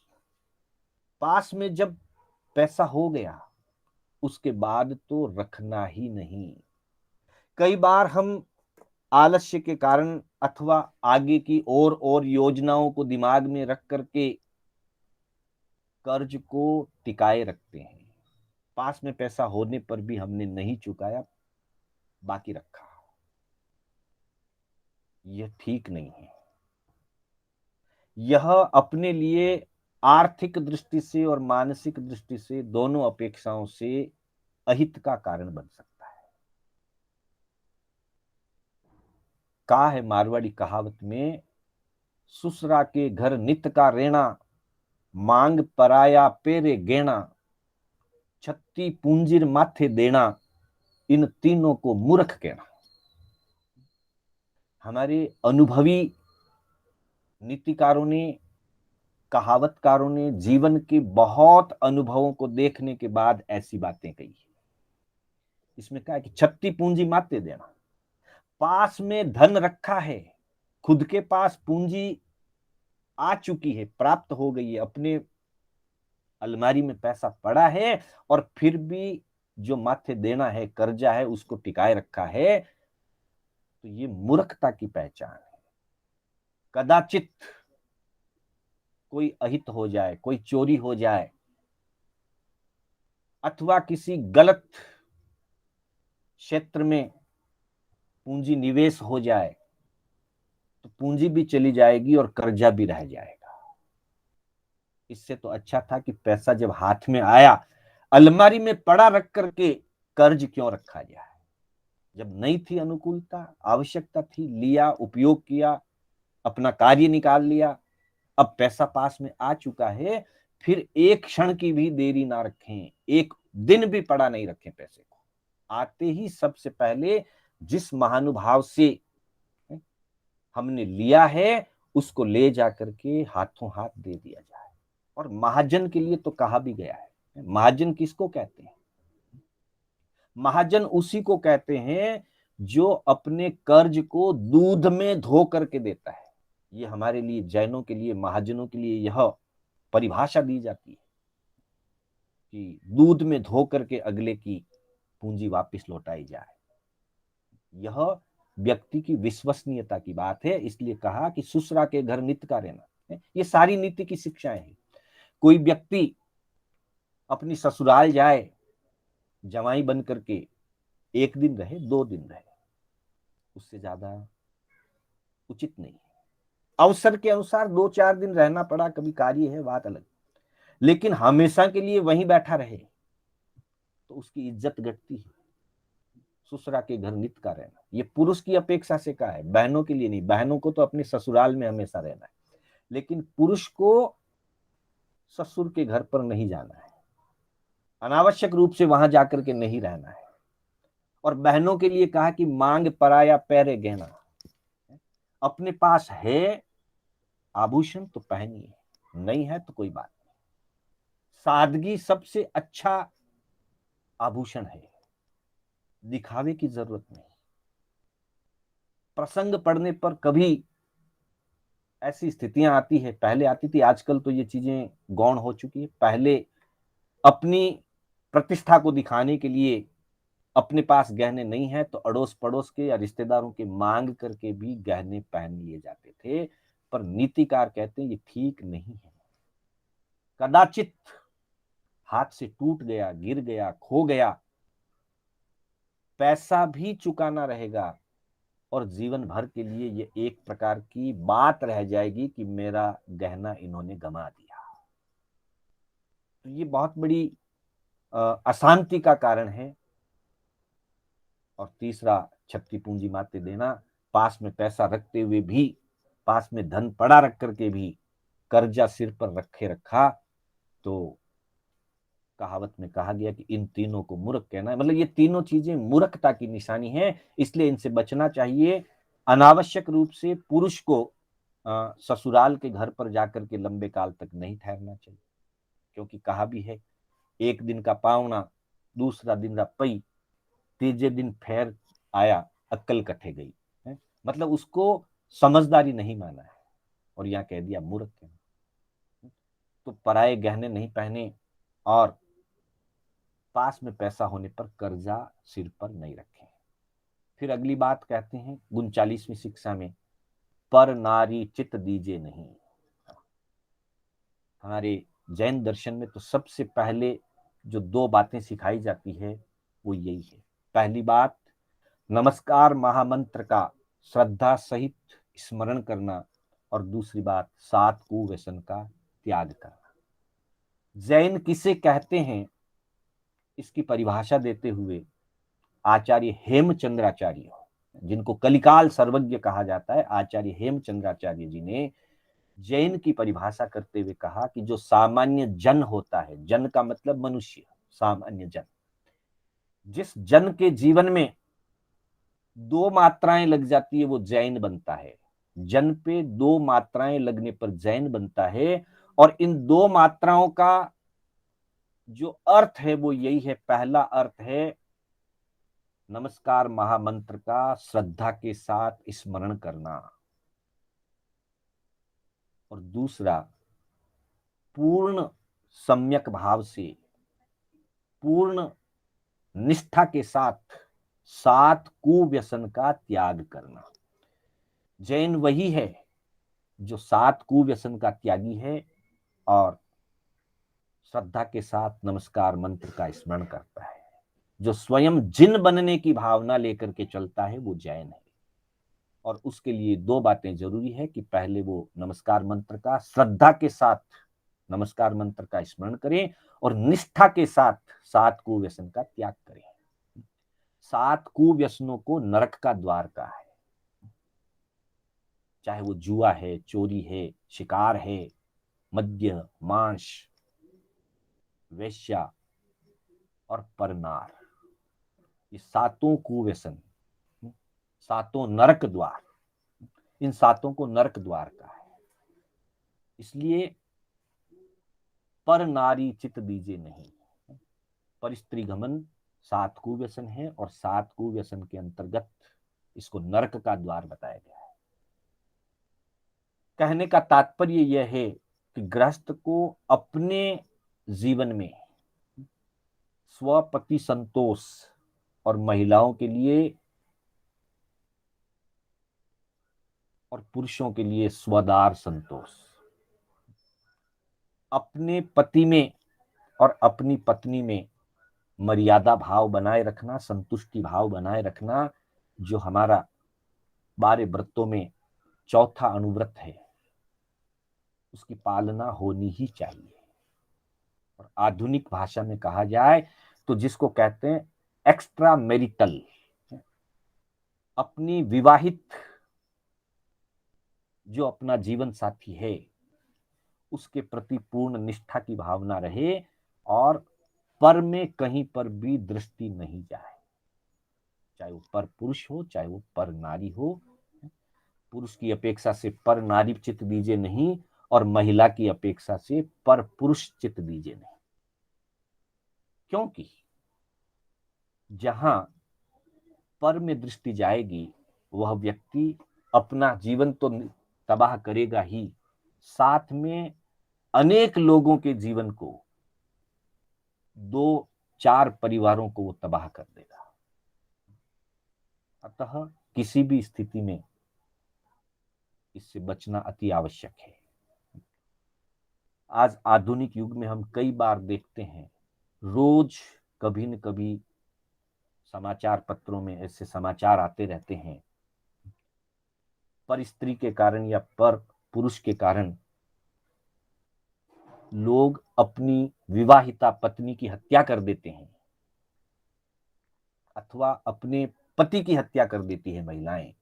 पास में जब पैसा हो गया, उसके बाद तो रखना ही नहीं। कई बार हम आलस्य के कारण अथवा आगे की और योजनाओं को दिमाग में रख करके कर्ज को टिकाए रखते हैं। पास में पैसा होने पर भी हमने नहीं चुकाया, बाकी रखा। यह ठीक नहीं है। यह अपने लिए आर्थिक दृष्टि से और मानसिक दृष्टि से दोनों अपेक्षाओं से अहित का कारण बन सकता है। कहा है मारवाड़ी कहावत में, ससुरा के घर नित का रेणा, मांग पराया पेरे गेना, छत्ती पूंजिर माथे देना, इन तीनों को मूर्ख कहना। हमारे अनुभवी नीतिकारों ने, कहावतकारों ने जीवन के बहुत अनुभवों को देखने के बाद ऐसी बातें कही। इसमें कहा कि छत्ती पूंजी माते देना, पास में धन रखा है, खुद के पास पूंजी आ चुकी है, प्राप्त हो गई है, अपने अलमारी में पैसा पड़ा है और फिर भी जो माथे देना है, कर्जा है, उसको टिकाए रखा है, तो ये मूर्खता की पहचान है। कदाचित कोई अहित हो जाए, कोई चोरी हो जाए अथवा किसी गलत क्षेत्र में पूंजी निवेश हो जाए तो पूंजी भी चली जाएगी और कर्जा भी रह जाएगा। इससे तो अच्छा था कि पैसा जब हाथ में आया, अलमारी में पड़ा रख करके कर्ज क्यों रखा जाए। जब नहीं थी अनुकूलता, आवश्यकता थी, लिया, उपयोग किया, अपना कार्य निकाल लिया। अब पैसा पास में आ चुका है फिर एक क्षण की भी देरी ना रखें, एक दिन भी पड़ा नहीं रखें पैसे को। आते ही सबसे पहले जिस महानुभाव से हमने लिया है उसको ले जाकर के हाथों हाथ दे दिया जाए। और महाजन के लिए तो कहा भी गया है। महाजन किसको कहते हैं? महाजन उसी को कहते हैं जो अपने कर्ज को दूध में धो करके देता है। ये हमारे लिए जैनों के लिए, महाजनों के लिए यह परिभाषा दी जाती है कि दूध में धो करके अगले की पूंजी वापस लौटाई जाए। यह व्यक्ति की विश्वसनीयता की बात है। इसलिए कहा कि ससुरा के घर नित्य का रहना। ये सारी नीति की शिक्षाएं हैं। कोई व्यक्ति अपनी ससुराल जाए जवाई बन करके, एक दिन रहे, 2 दिन रहे, उससे ज्यादा उचित नहीं है। अवसर के अनुसार 2-4 दिन रहना पड़ा, कभी कार्य है, बात अलग। लेकिन हमेशा के लिए वहीं बैठा रहे तो उसकी इज्जत घटती है। ससुरा के घर नित्य का रहना, ये पुरुष की अपेक्षा से कहा है, बहनों के लिए नहीं। बहनों को तो अपने ससुराल में हमेशा रहना है, लेकिन पुरुष को ससुर के घर पर नहीं जाना है, अनावश्यक रूप से वहां जाकर के नहीं रहना है। और बहनों के लिए कहा कि मांग पराया पैरे गहना। अपने पास है आभूषण तो पहनिए, नहीं है तो कोई बात नहीं। सादगी सबसे अच्छा आभूषण है, दिखावे की जरूरत नहीं। प्रसंग पड़ने पर कभी ऐसी स्थितियां आती है, पहले आती थी, आजकल तो ये चीजें गौण हो चुकी है। पहले अपनी प्रतिष्ठा को दिखाने के लिए अपने पास गहने नहीं है तो अड़ोस पड़ोस के या रिश्तेदारों के मांग करके भी गहने पहन लिए जाते थे। पर नीतिकार कहते हैं ये ठीक नहीं है। कदाचित हाथ से टूट गया, गिर गया, खो गया, पैसा भी चुकाना रहेगा और जीवन भर के लिए ये एक प्रकार की बात रह जाएगी कि मेरा गहना इन्होंने गंवा दिया। तो ये बहुत बड़ी अशांति का कारण है। और तीसरा, छत्ती पूंजी माते देना। पास में पैसा रखते हुए भी, पास में धन पड़ा रख करके भी कर्जा सिर पर रखे रखा, तो कहावत में कहा गया कि इन तीनों को मूर्ख कहना है। मतलब ये तीनों चीजें मूर्खता की निशानी है, इसलिए इनसे बचना चाहिए। अनावश्यक रूप से पुरुष को ससुराल के घर पर जाकर के लंबे काल तक नहीं ठहरना चाहिए, क्योंकि कहा भी है, एक दिन का पावना दूसरा दिन रपई, तीजे दिन फेर आया अक्कल कटे गई है। मतलब उसको समझदारी नहीं माना है और यहाँ कह दिया मूर्ख है। तो पराये गहने नहीं पहने और पास में पैसा होने पर कर्जा सिर पर नहीं रखें। फिर अगली बात कहते हैं 39वीं शिक्षा में, पर नारी चित दीजे नहीं। हमारे जैन दर्शन में तो सबसे पहले जो 2 बातें सिखाई जाती है वो यही है। पहली बात, नमस्कार महामंत्र का श्रद्धा सहित स्मरण करना, और दूसरी बात, 7 कुव्यसन का त्याग करना। जैन किसे कहते हैं इसकी परिभाषा देते हुए आचार्य हेमचंद्राचार्य, जिनको कलिकाल सर्वज्ञ कहा जाता है, आचार्य हेमचंद्राचार्य जी ने जैन की परिभाषा करते हुए कहा कि जो सामान्य जन होता है, जन का मतलब मनुष्य, सामान्य जन, जिस जन के जीवन में 2 मात्राएं लग जाती है वो जैन बनता है। जन पे 2 मात्राएं लगने पर जैन बनता है। और इन 2 मात्राओं का जो अर्थ है वो यही है। पहला अर्थ है नमस्कार महामंत्र का श्रद्धा के साथ स्मरण करना, और दूसरा पूर्ण सम्यक भाव से, पूर्ण निष्ठा के साथ 7 कुव्यसन का त्याग करना। जैन वही है जो 7 कुव्यसन का त्यागी है और श्रद्धा के साथ नमस्कार मंत्र का स्मरण करता है। जो स्वयं जिन बनने की भावना लेकर के चलता है वो जैन है। और उसके लिए 2 बातें जरूरी है कि पहले वो नमस्कार मंत्र का श्रद्धा के साथ नमस्कार मंत्र का स्मरण करें और निष्ठा के साथ 7 कुव्यसन का त्याग करें। 7 कुव्यसनों को नरक का द्वार का है, चाहे वो जुआ है, चोरी है, शिकार है, मद्य, मांस, वेश्या और परनार, ये सातों कुव्यसन, सातों नरक द्वार, इन सातों को नरक द्वार का है। इसलिए पर नारी चित दीजे नहीं, पर स्त्री गमन 7 कुव्यसन है और 7 कुव्यसन के अंतर्गत इसको नरक का द्वार बताया गया है। कहने का तात्पर्य यह है कि गृहस्थ को अपने जीवन में स्वपति संतोष और महिलाओं के लिए और पुरुषों के लिए स्वदार संतोष, अपने पति में और अपनी पत्नी में मर्यादा भाव बनाए रखना, संतुष्टि भाव बनाए रखना, जो हमारा 12 व्रतों में चौथा अनुव्रत है, उसकी पालना होनी ही चाहिए। और आधुनिक भाषा में कहा जाए तो जिसको कहते हैं एक्स्ट्रा मैरिटल, अपनी विवाहित जो अपना जीवन साथी है उसके प्रति पूर्ण निष्ठा की भावना रहे और पर में कहीं पर भी दृष्टि नहीं जाए, चाहे वो पर पुरुष हो चाहे वो पर नारी हो। पुरुष की अपेक्षा से पर नारी चित्त दीजिए नहीं और महिला की अपेक्षा से पर पुरुष चित्त दीजिए नहीं, क्योंकि जहां पर में दृष्टि जाएगी वह व्यक्ति अपना जीवन तो तबाह करेगा ही, साथ में अनेक लोगों के जीवन को, 2-4 परिवारों को वो तबाह कर देगा। अतः किसी भी स्थिति में इससे बचना अति आवश्यक है। आज आधुनिक युग में हम कई बार देखते हैं, रोज कभी न कभी समाचार पत्रों में ऐसे समाचार आते रहते हैं, पर स्त्री के कारण या पर पुरुष के कारण लोग अपनी विवाहिता पत्नी की हत्या कर देते हैं अथवा अपने पति की हत्या कर देती है महिलाएं।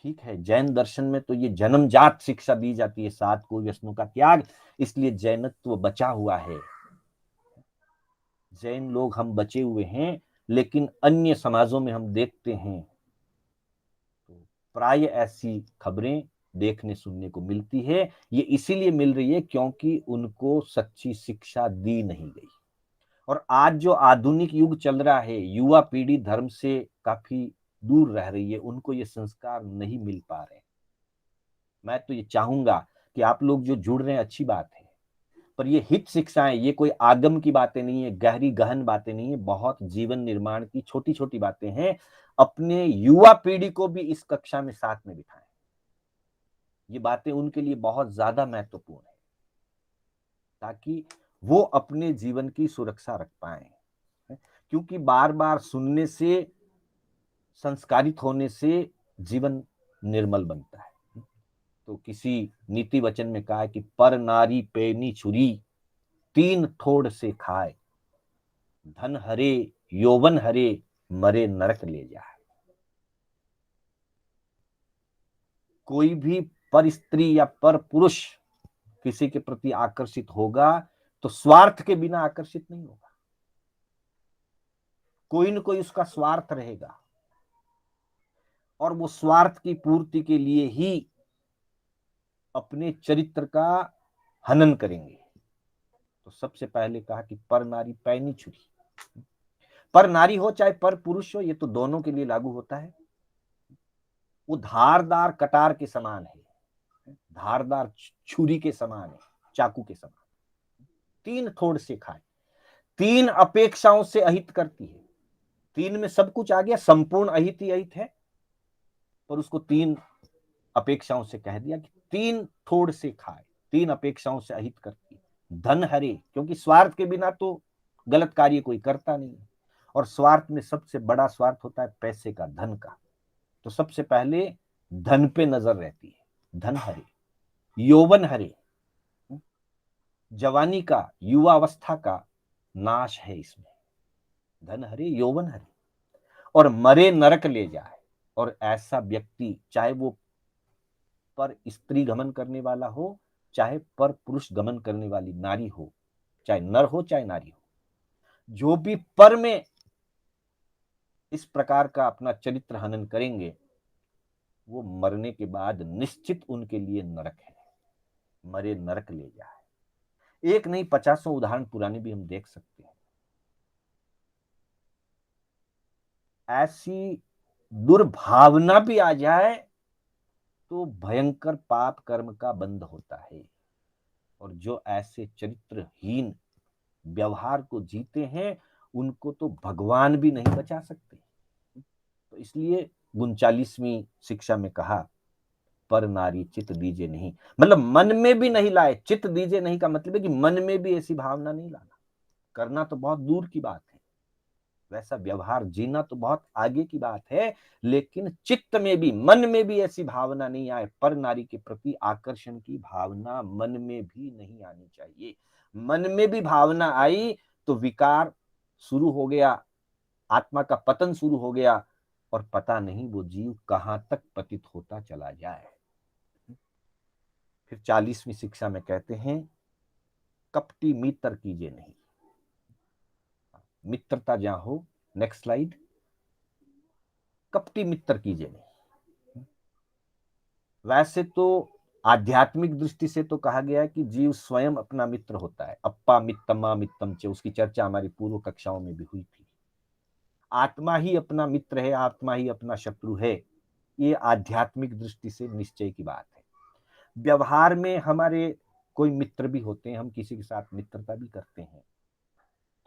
ठीक है, जैन दर्शन में तो ये जन्मजात शिक्षा दी जाती है 7 कुव्यसनों का त्याग, इसलिए जैनत्व बचा हुआ है। जैन लोग हम बचे हुए हैं, लेकिन अन्य समाजों में हम देखते हैं तो प्राय ऐसी खबरें देखने सुनने को मिलती है। ये इसीलिए मिल रही है क्योंकि उनको सच्ची शिक्षा दी नहीं गई। और आज जो आधुनिक युग चल रहा है, युवा पीढ़ी धर्म से काफी दूर रह रही है, उनको ये संस्कार नहीं मिल पा रहे। मैं तो ये चाहूंगा कि आप लोग जो जुड़ रहे हैं अच्छी बात है, पर ये हित शिक्षाएं, ये कोई आगम की बातें नहीं है, गहरी गहन बातें नहीं है, बहुत जीवन निर्माण की छोटी छोटी बातें हैं। अपने युवा पीढ़ी को भी इस कक्षा में साथ में बिठाएं, ये बातें उनके लिए बहुत ज्यादा महत्वपूर्ण है, ताकि वो अपने जीवन की सुरक्षा रख पाए। क्योंकि बार बार सुनने से, संस्कारित होने से जीवन निर्मल बनता है। तो किसी नीति वचन में कहा है कि पर नारी पैनी छुरी 3 ठोड़ से खाए, धन हरे यौवन हरे मरे नरक ले जाए। कोई भी पर स्त्री या पर पुरुष किसी के प्रति आकर्षित होगा तो स्वार्थ के बिना आकर्षित नहीं होगा, कोई न कोई उसका स्वार्थ रहेगा और वो स्वार्थ की पूर्ति के लिए ही अपने चरित्र का हनन करेंगे। तो सबसे पहले कहा कि पर नारी पैनी छुरी, पर नारी हो चाहे पर पुरुष हो, ये तो दोनों के लिए लागू होता है। वो धारदार कटार के समान है, धारदार छुरी के समान है, चाकू के समान। 3 ठोड़ से खाए, 3 अपेक्षाओं से अहित करती है। 3 में सब कुछ आ गया, संपूर्ण अहित ही अहित है, पर उसको 3 अपेक्षाओं से कह दिया कि 3 ठोड़ से खाए, 3 अपेक्षाओं से अहित करती है। धन हरे, क्योंकि स्वार्थ के बिना तो गलत कार्य कोई करता नहीं है, और स्वार्थ में सबसे बड़ा स्वार्थ होता है पैसे का, धन का। तो सबसे पहले धन पे नजर रहती है, धन हरे। यौवन हरे, जवानी का, युवा अवस्था का नाश है इसमें, धन हरे यौवन हरे। और मरे नरक ले जाए, और ऐसा व्यक्ति चाहे वो पर स्त्री गमन करने वाला हो चाहे पर पुरुष गमन करने वाली नारी हो, चाहे नर हो चाहे नारी हो, जो भी पर में इस प्रकार का अपना चरित्र हनन करेंगे, वो मरने के बाद निश्चित उनके लिए नरक है, मरे नरक ले जाए। एक नहीं, 50 उदाहरण पुराने भी हम देख सकते हैं। ऐसी दुर्भावना भी आ जाए तो भयंकर पाप कर्म का बंध होता है। और जो ऐसे चरित्रहीन व्यवहार को जीते हैं, उनको तो भगवान भी नहीं बचा सकते। तो इसलिए 39वीं शिक्षा में कहा, पर नारी चित दीजे नहीं, मतलब मन में भी नहीं लाए। चित दीजे नहीं का मतलब है कि मन में भी ऐसी भावना नहीं लाना। करना तो बहुत दूर की बात है, वैसा व्यवहार जीना तो बहुत आगे की बात है, लेकिन चित्त में भी, मन में भी ऐसी भावना नहीं आए। पर नारी के प्रति आकर्षण की भावना मन में भी नहीं आनी चाहिए। मन में भी भावना आई तो विकार शुरू हो गया, आत्मा का पतन शुरू हो गया, और पता नहीं वो जीव कहां तक पतित होता चला जाए। फिर 40वीं शिक्षा में कहते हैं, कपटी मित्र कीजिए नहीं। मित्रता जहां हो, नेक्स्ट स्लाइड, कपटी मित्र कीजिए नहीं। वैसे तो आध्यात्मिक दृष्टि से तो कहा गया है कि जीव स्वयं अपना मित्र होता है। अप्पा मित्तमा मित्तम चे, उसकी चर्चा हमारी पूर्व कक्षाओं में भी हुई थी। आत्मा ही अपना मित्र है, आत्मा ही अपना शत्रु है, ये आध्यात्मिक दृष्टि से निश्चय की बात है। व्यवहार में हमारे कोई मित्र भी होते हैं, हम किसी के साथ मित्रता भी करते हैं।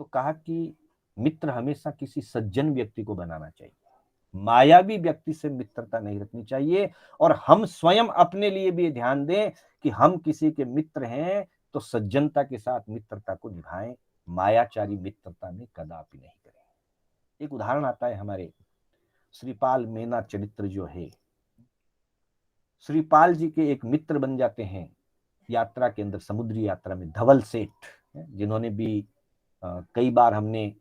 तो कहा कि मित्र हमेशा किसी सज्जन व्यक्ति को बनाना चाहिए, मायावी व्यक्ति से मित्रता नहीं रखनी चाहिए। और हम स्वयं अपने लिए भी ध्यान दें कि हम किसी के मित्र हैं तो सज्जनता के साथ मित्रता को निभाएं, मायाचारी मित्रता में कदापि नहीं करें। एक उदाहरण आता है हमारे श्रीपाल मेना चरित्र जो है। श्रीपाल जी के एक मित्र बन जाते हैं यात्रा के अंदर, समुद्री यात्रा में, धवल सेठ, जिन्होंने भी कई बार हमने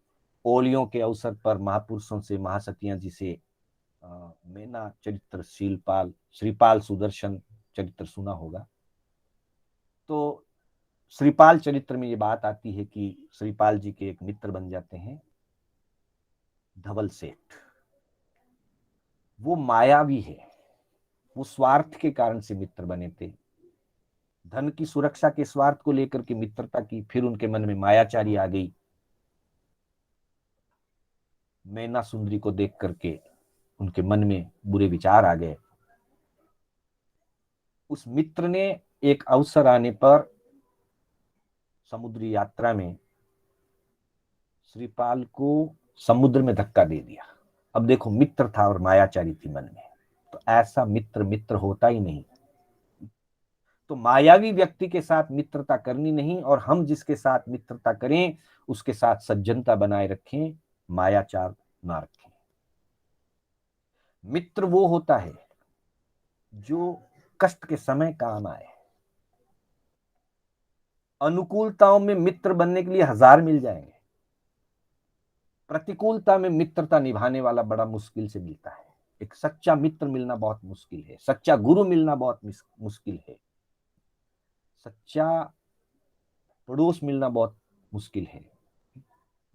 ओलियों के अवसर पर महापुरुषों से, महासतियां जी से मेना चरित्र, श्रीपाल सुदर्शन चरित्र सुना होगा। तो श्रीपाल चरित्र में ये बात आती है कि श्रीपाल जी के एक मित्र बन जाते हैं धवल सेठ। वो मायावी है, वो स्वार्थ के कारण से मित्र बने थे, धन की सुरक्षा के स्वार्थ को लेकर के मित्रता की। फिर उनके मन में मायाचारी आ गई, मैना सुंदरी को देख करके उनके मन में बुरे विचार आ गए। उस मित्र ने एक अवसर आने पर समुद्री यात्रा में श्रीपाल को समुद्र में धक्का दे दिया। अब देखो, मित्र था और मायाचारी थी मन में, तो ऐसा मित्र मित्र होता ही नहीं। तो मायावी व्यक्ति के साथ मित्रता करनी नहीं, और हम जिसके साथ मित्रता करें उसके साथ सज्जनता बनाए रखें, मायाचार ना रखें। मित्र वो होता है जो कष्ट के समय काम आए। अनुकूलताओं में मित्र बनने के लिए 1000 मिल जाएंगे, प्रतिकूलता में मित्रता निभाने वाला बड़ा मुश्किल से मिलता है। एक सच्चा मित्र मिलना बहुत मुश्किल है, सच्चा गुरु मिलना बहुत मुश्किल है, सच्चा पड़ोस मिलना बहुत मुश्किल है,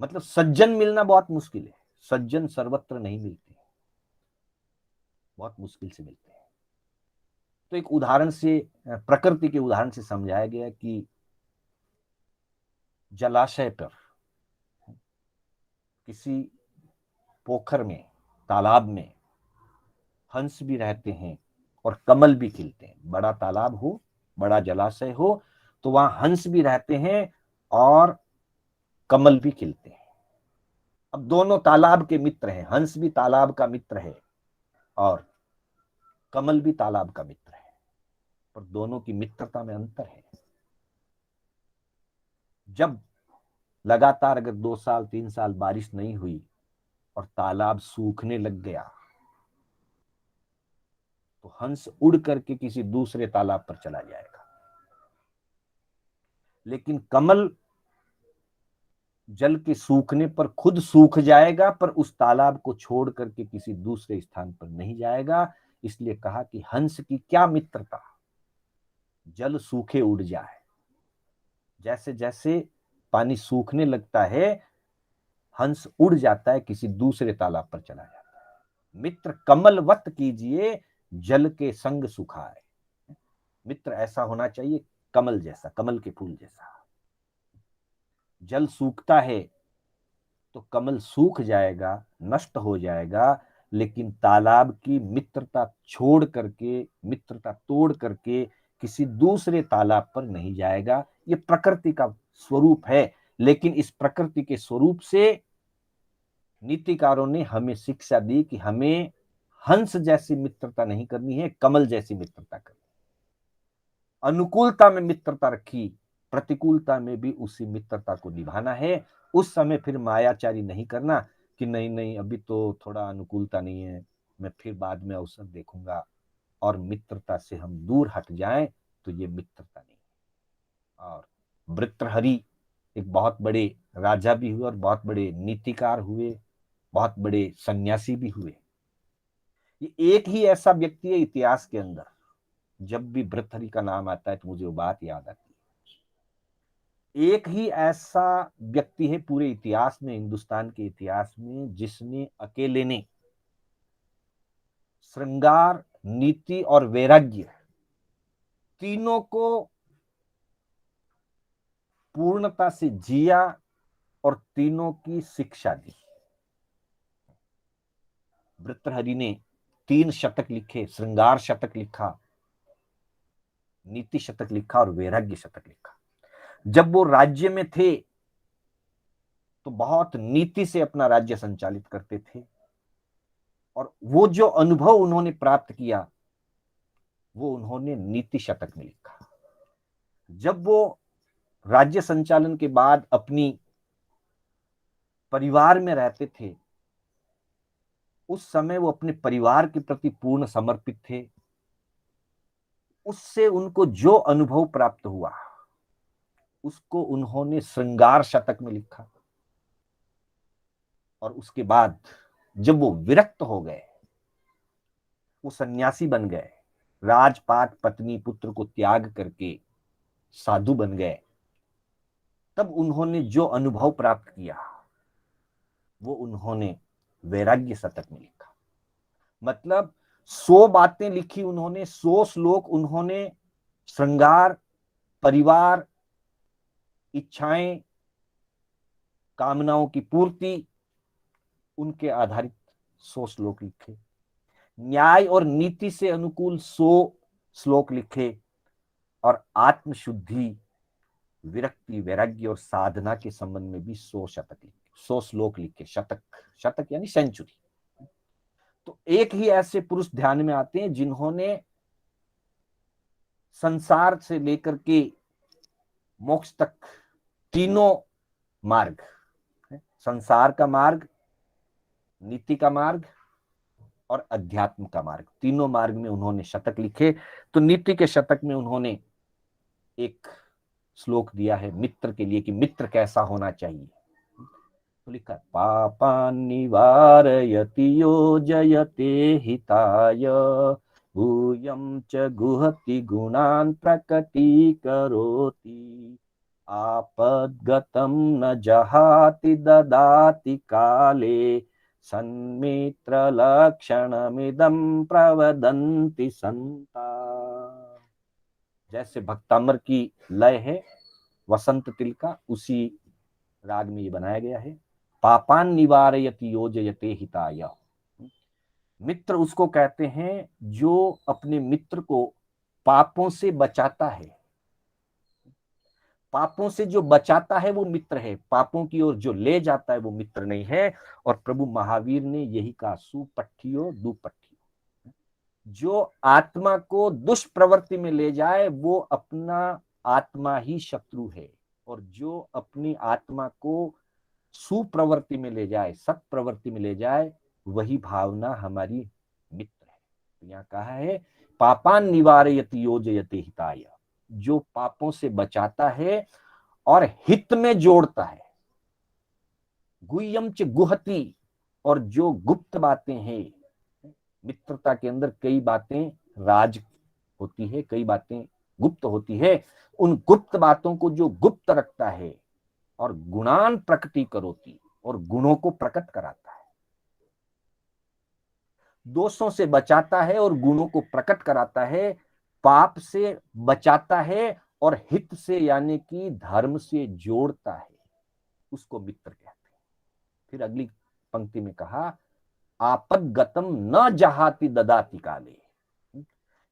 मतलब सज्जन मिलना बहुत मुश्किल है। सज्जन सर्वत्र नहीं मिलते, बहुत मुश्किल से मिलते हैं। तो एक उदाहरण से, प्रकृति के उदाहरण से समझाया गया कि जलाशय पर, किसी पोखर में, तालाब में हंस भी रहते हैं और कमल भी खिलते हैं। बड़ा तालाब हो, बड़ा जलाशय हो, तो वहां हंस भी रहते हैं और कमल भी खिलते हैं। अब दोनों तालाब के मित्र हैं, हंस भी तालाब का मित्र है और कमल भी तालाब का मित्र है, पर दोनों की मित्रता में अंतर है। जब लगातार अगर 2 साल 3 साल बारिश नहीं हुई और तालाब सूखने लग गया, तो हंस उड़ करके किसी दूसरे तालाब पर चला जाएगा। लेकिन कमल जल के सूखने पर खुद सूख जाएगा, पर उस तालाब को छोड़ करके किसी दूसरे स्थान पर नहीं जाएगा। इसलिए कहा कि हंस की क्या मित्रता, जल सूखे उड़ जाए। जैसे जैसे पानी सूखने लगता है, हंस उड़ जाता है, किसी दूसरे तालाब पर चला जाता है। मित्र कमलवत कीजिए, जल के संग सुखाए। मित्र ऐसा होना चाहिए कमल जैसा, कमल के फूल जैसा। जल सूखता है तो कमल सूख जाएगा, नष्ट हो जाएगा, लेकिन तालाब की मित्रता छोड़ करके, मित्रता तोड़ करके किसी दूसरे तालाब पर नहीं जाएगा। ये प्रकृति का स्वरूप है। लेकिन इस प्रकृति के स्वरूप से नीतिकारों ने हमें शिक्षा दी कि हमें हंस जैसी मित्रता नहीं करनी है, कमल जैसी मित्रता करनी। अनुकूलता में मित्रता रखी, प्रतिकूलता में भी उसी मित्रता को निभाना है। उस समय फिर मायाचारी नहीं करना कि नहीं नहीं अभी तो थोड़ा अनुकूलता नहीं है, मैं फिर बाद में अवसर देखूंगा, और मित्रता से हम दूर हट जाएं तो ये मित्रता नहीं है। और भर्तृहरि एक बहुत बड़े राजा भी हुए और बहुत बड़े नीतिकार हुए, बहुत बड़े सन्यासी भी हुए। ये एक ही ऐसा व्यक्ति है इतिहास के अंदर, जब भी भर्तृहरि का नाम आता है तो मुझे वो बात याद आती है। एक ही ऐसा व्यक्ति है पूरे इतिहास में, हिंदुस्तान के इतिहास में, जिसने अकेले ने श्रृंगार, नीति और वैराग्य तीनों को पूर्णता से जिया और तीनों की शिक्षा दी। भर्तृहरि ने 3 शतक लिखे, श्रृंगार शतक लिखा, नीति शतक लिखा और वैराग्य शतक लिखा। जब वो राज्य में थे तो बहुत नीति से अपना राज्य संचालित करते थे, और वो जो अनुभव उन्होंने प्राप्त किया वो उन्होंने नीति शतक में लिखा। जब वो राज्य संचालन के बाद अपनी परिवार में रहते थे, उस समय वो अपने परिवार के प्रति पूर्ण समर्पित थे। उससे उनको जो अनुभव प्राप्त हुआ उसको उन्होंने श्रृंगार शतक में लिखा। और उसके बाद जब वो विरक्त हो गए, वो सन्यासी बन गए, राजपाट पत्नी पुत्र को त्याग करके साधु बन गए, तब उन्होंने जो अनुभव प्राप्त किया वो उन्होंने वैराग्य शतक में लिखा। मतलब 100 बातें लिखी उन्होंने, 100 श्लोक उन्होंने श्रृंगार, परिवार, इच्छाएं, कामनाओं की पूर्ति, उनके आधारित 100 श्लोक लिखे। न्याय और नीति से अनुकूल 100 श्लोक लिखे, और आत्मशुद्धि, विरक्ति, वैराग्य और साधना के संबंध में भी 100 शतक लिखे, 100 श्लोक लिखे। शतक, शतक यानी सेंचुरी। तो एक ही ऐसे पुरुष ध्यान में आते हैं जिन्होंने संसार से लेकर के मोक्ष तक तीनों मार्ग, संसार का मार्ग, नीति का मार्ग और अध्यात्म का मार्ग, तीनों मार्ग में उन्होंने शतक लिखे। तो नीति के शतक में उन्होंने एक श्लोक दिया है मित्र के लिए कि मित्र कैसा होना चाहिए। तो लिखा, पापान निवारयति योजयते हिताय, भूयं च गुहति गुणान् प्रकटीकरोति, आपद्गतं न जहाति ददाति काले, सन्मित्रलक्षणमिदं प्रवदन्ति संता। जैसे भक्तामर की लय है वसंत तिल का, उसी राग में ये बनाया गया है। पापान निवारयति योजयते हिताय। मित्र उसको कहते हैं जो अपने मित्र को पापों से बचाता है। पापों से जो बचाता है वो मित्र है, पापों की ओर जो ले जाता है वो मित्र नहीं है। और प्रभु महावीर ने यही कहा, सुपट्ठियो दुपट्ठियो। जो आत्मा को दुष्प्रवृत्ति में ले जाए वो अपना आत्मा ही शत्रु है, और जो अपनी आत्मा को सुप्रवृत्ति में ले जाए, सत प्रवृत्ति में ले जाए, वही भावना हमारी मित्र है। तो यहाँ कहा है पापान निवारयति योजयते हिताय, जो पापों से बचाता है और हित में जोड़ता है। गुह्यम च गुहति, और जो गुप्त बातें हैं, मित्रता के अंदर कई बातें राज होती है, कई बातें गुप्त होती है। उन गुप्त बातों को जो गुप्त रखता है और गुणान प्रकटी करोति, और गुणों को प्रकट कराता है। दोषों से बचाता है और गुणों को प्रकट कराता है, पाप से बचाता है और हित से यानी कि धर्म से जोड़ता है, उसको मित्र कहते हैं। फिर अगली पंक्ति में कहा, आपदगतम न जहाति ददाति काले।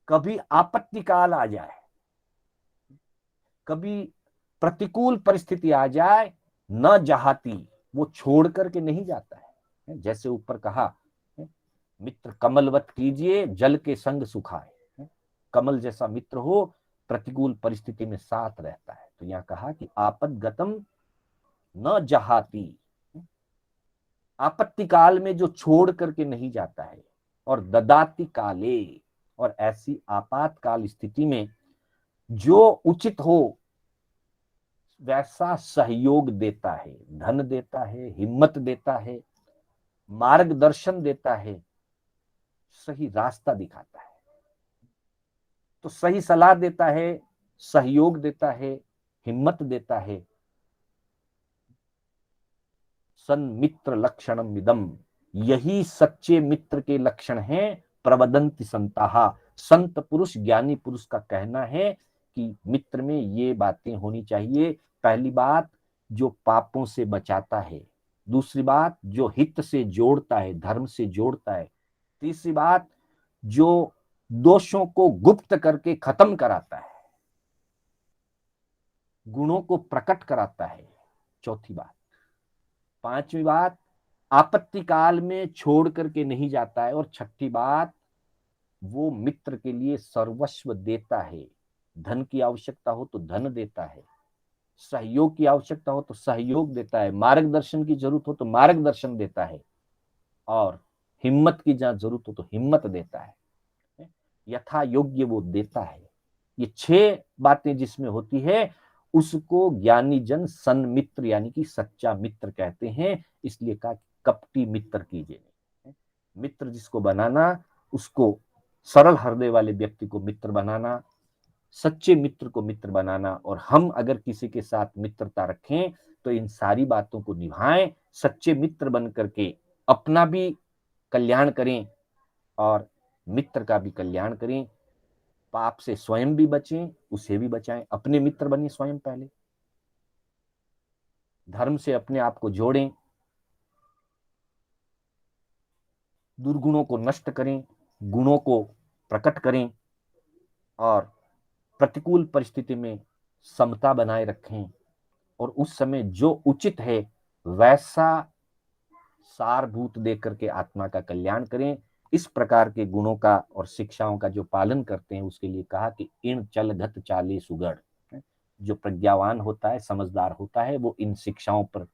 कभी आपत्ति काल आ जाए, कभी प्रतिकूल परिस्थिति आ जाए, न जहाती, वो छोड़ करके नहीं जाता है। जैसे ऊपर कहा, मित्र कमलवत कीजिए, जल के संग सुखाए। कमल जैसा मित्र हो, प्रतिकूल परिस्थिति में साथ रहता है। तो यहां कहा कि आपदगतम न जहाती, आपत्ति काल में जो छोड़ करके नहीं जाता है, और ददाति काले, और ऐसी आपातकाल स्थिति में जो उचित हो वैसा सहयोग देता है, धन देता है, हिम्मत देता है, मार्गदर्शन देता है, सही रास्ता दिखाता है। तो सही सलाह देता है, सहयोग देता है, हिम्मत देता है। सन्मित्र लक्षणम इदम, यही सच्चे मित्र के लक्षण हैं। प्रवदंति संताहा, संत पुरुष ज्ञानी पुरुष का कहना है कि मित्र में ये बातें होनी चाहिए। पहली बात, जो पापों से बचाता है। दूसरी बात, जो हित से जोड़ता है, धर्म से जोड़ता है। तीसरी बात, जो दोषों को गुप्त करके खत्म कराता है, गुणों को प्रकट कराता है। चौथी बात। पांचवी बात, आपत्ति काल में छोड़ करके नहीं जाता है। और छठी बात, वो मित्र के लिए सर्वस्व देता है। धन की आवश्यकता हो तो धन देता है, सहयोग की आवश्यकता हो तो सहयोग देता है, मार्गदर्शन की जरूरत हो तो मार्गदर्शन देता है, और हिम्मत की जहां जरूरत हो तो हिम्मत देता है, यथा योग्य वो देता है। ये 6 बातें जिसमें होती है उसको ज्ञानी जन सन्मित्र यानी कि सच्चा मित्र कहते हैं। इसलिए कहा कपटी मित्र कीजिए नहीं। मित्र जिसको बनाना, उसको सरल हृदय वाले व्यक्ति को मित्र बनाना, सच्चे मित्र को मित्र बनाना। और हम अगर किसी के साथ मित्रता रखें तो इन सारी बातों को निभाएं, सच्चे मित्र बन करके अपना भी कल्याण करें और मित्र का भी कल्याण करें। पाप से स्वयं भी बचें, उसे भी बचाएं। अपने मित्र बनिए स्वयं पहले, धर्म से अपने आप को जोड़ें, दुर्गुणों को नष्ट करें, गुणों को प्रकट करें, और प्रतिकूल परिस्थिति में समता बनाए रखें, और उस समय जो उचित है वैसा सारभूत देकर के आत्मा का कल्याण करें। इस प्रकार के गुणों का और शिक्षाओं का जो पालन करते हैं उसके लिए कहा कि इन चलगत चाले सुगढ़। जो प्रज्ञावान होता है, समझदार होता है, वो इन शिक्षाओं पर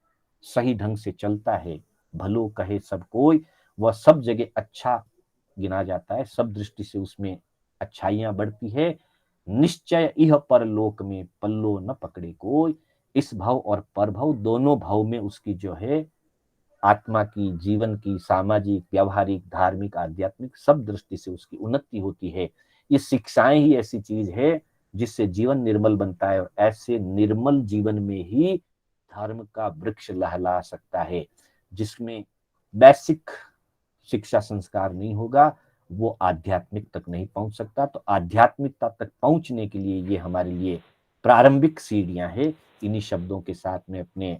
सही ढंग से चलता है। भलो कहे सब कोई, वह सब जगह अच्छा गिना जाता है, सब दृष्टि से उसमें अच्छाइयां बढ़ती है। निश्चय इह परलोक में पल्लो न पकड़े कोई, इस भव और परभव दोनों भव में उसकी जो है आत्मा की, जीवन की, सामाजिक, व्यवहारिक, धार्मिक, आध्यात्मिक सब दृष्टि से उसकी उन्नति होती है। ये शिक्षाएं ही ऐसी चीज है जिससे जीवन निर्मल बनता है, और ऐसे निर्मल जीवन में ही धर्म का वृक्ष लहला सकता है। जिसमें बेसिक शिक्षा संस्कार नहीं होगा वो आध्यात्मिक तक नहीं पहुंच सकता। तो आध्यात्मिकता तक पहुंचने के लिए ये हमारे लिए प्रारंभिक सीढ़ियां हैं। इन्हीं शब्दों के साथ में अपने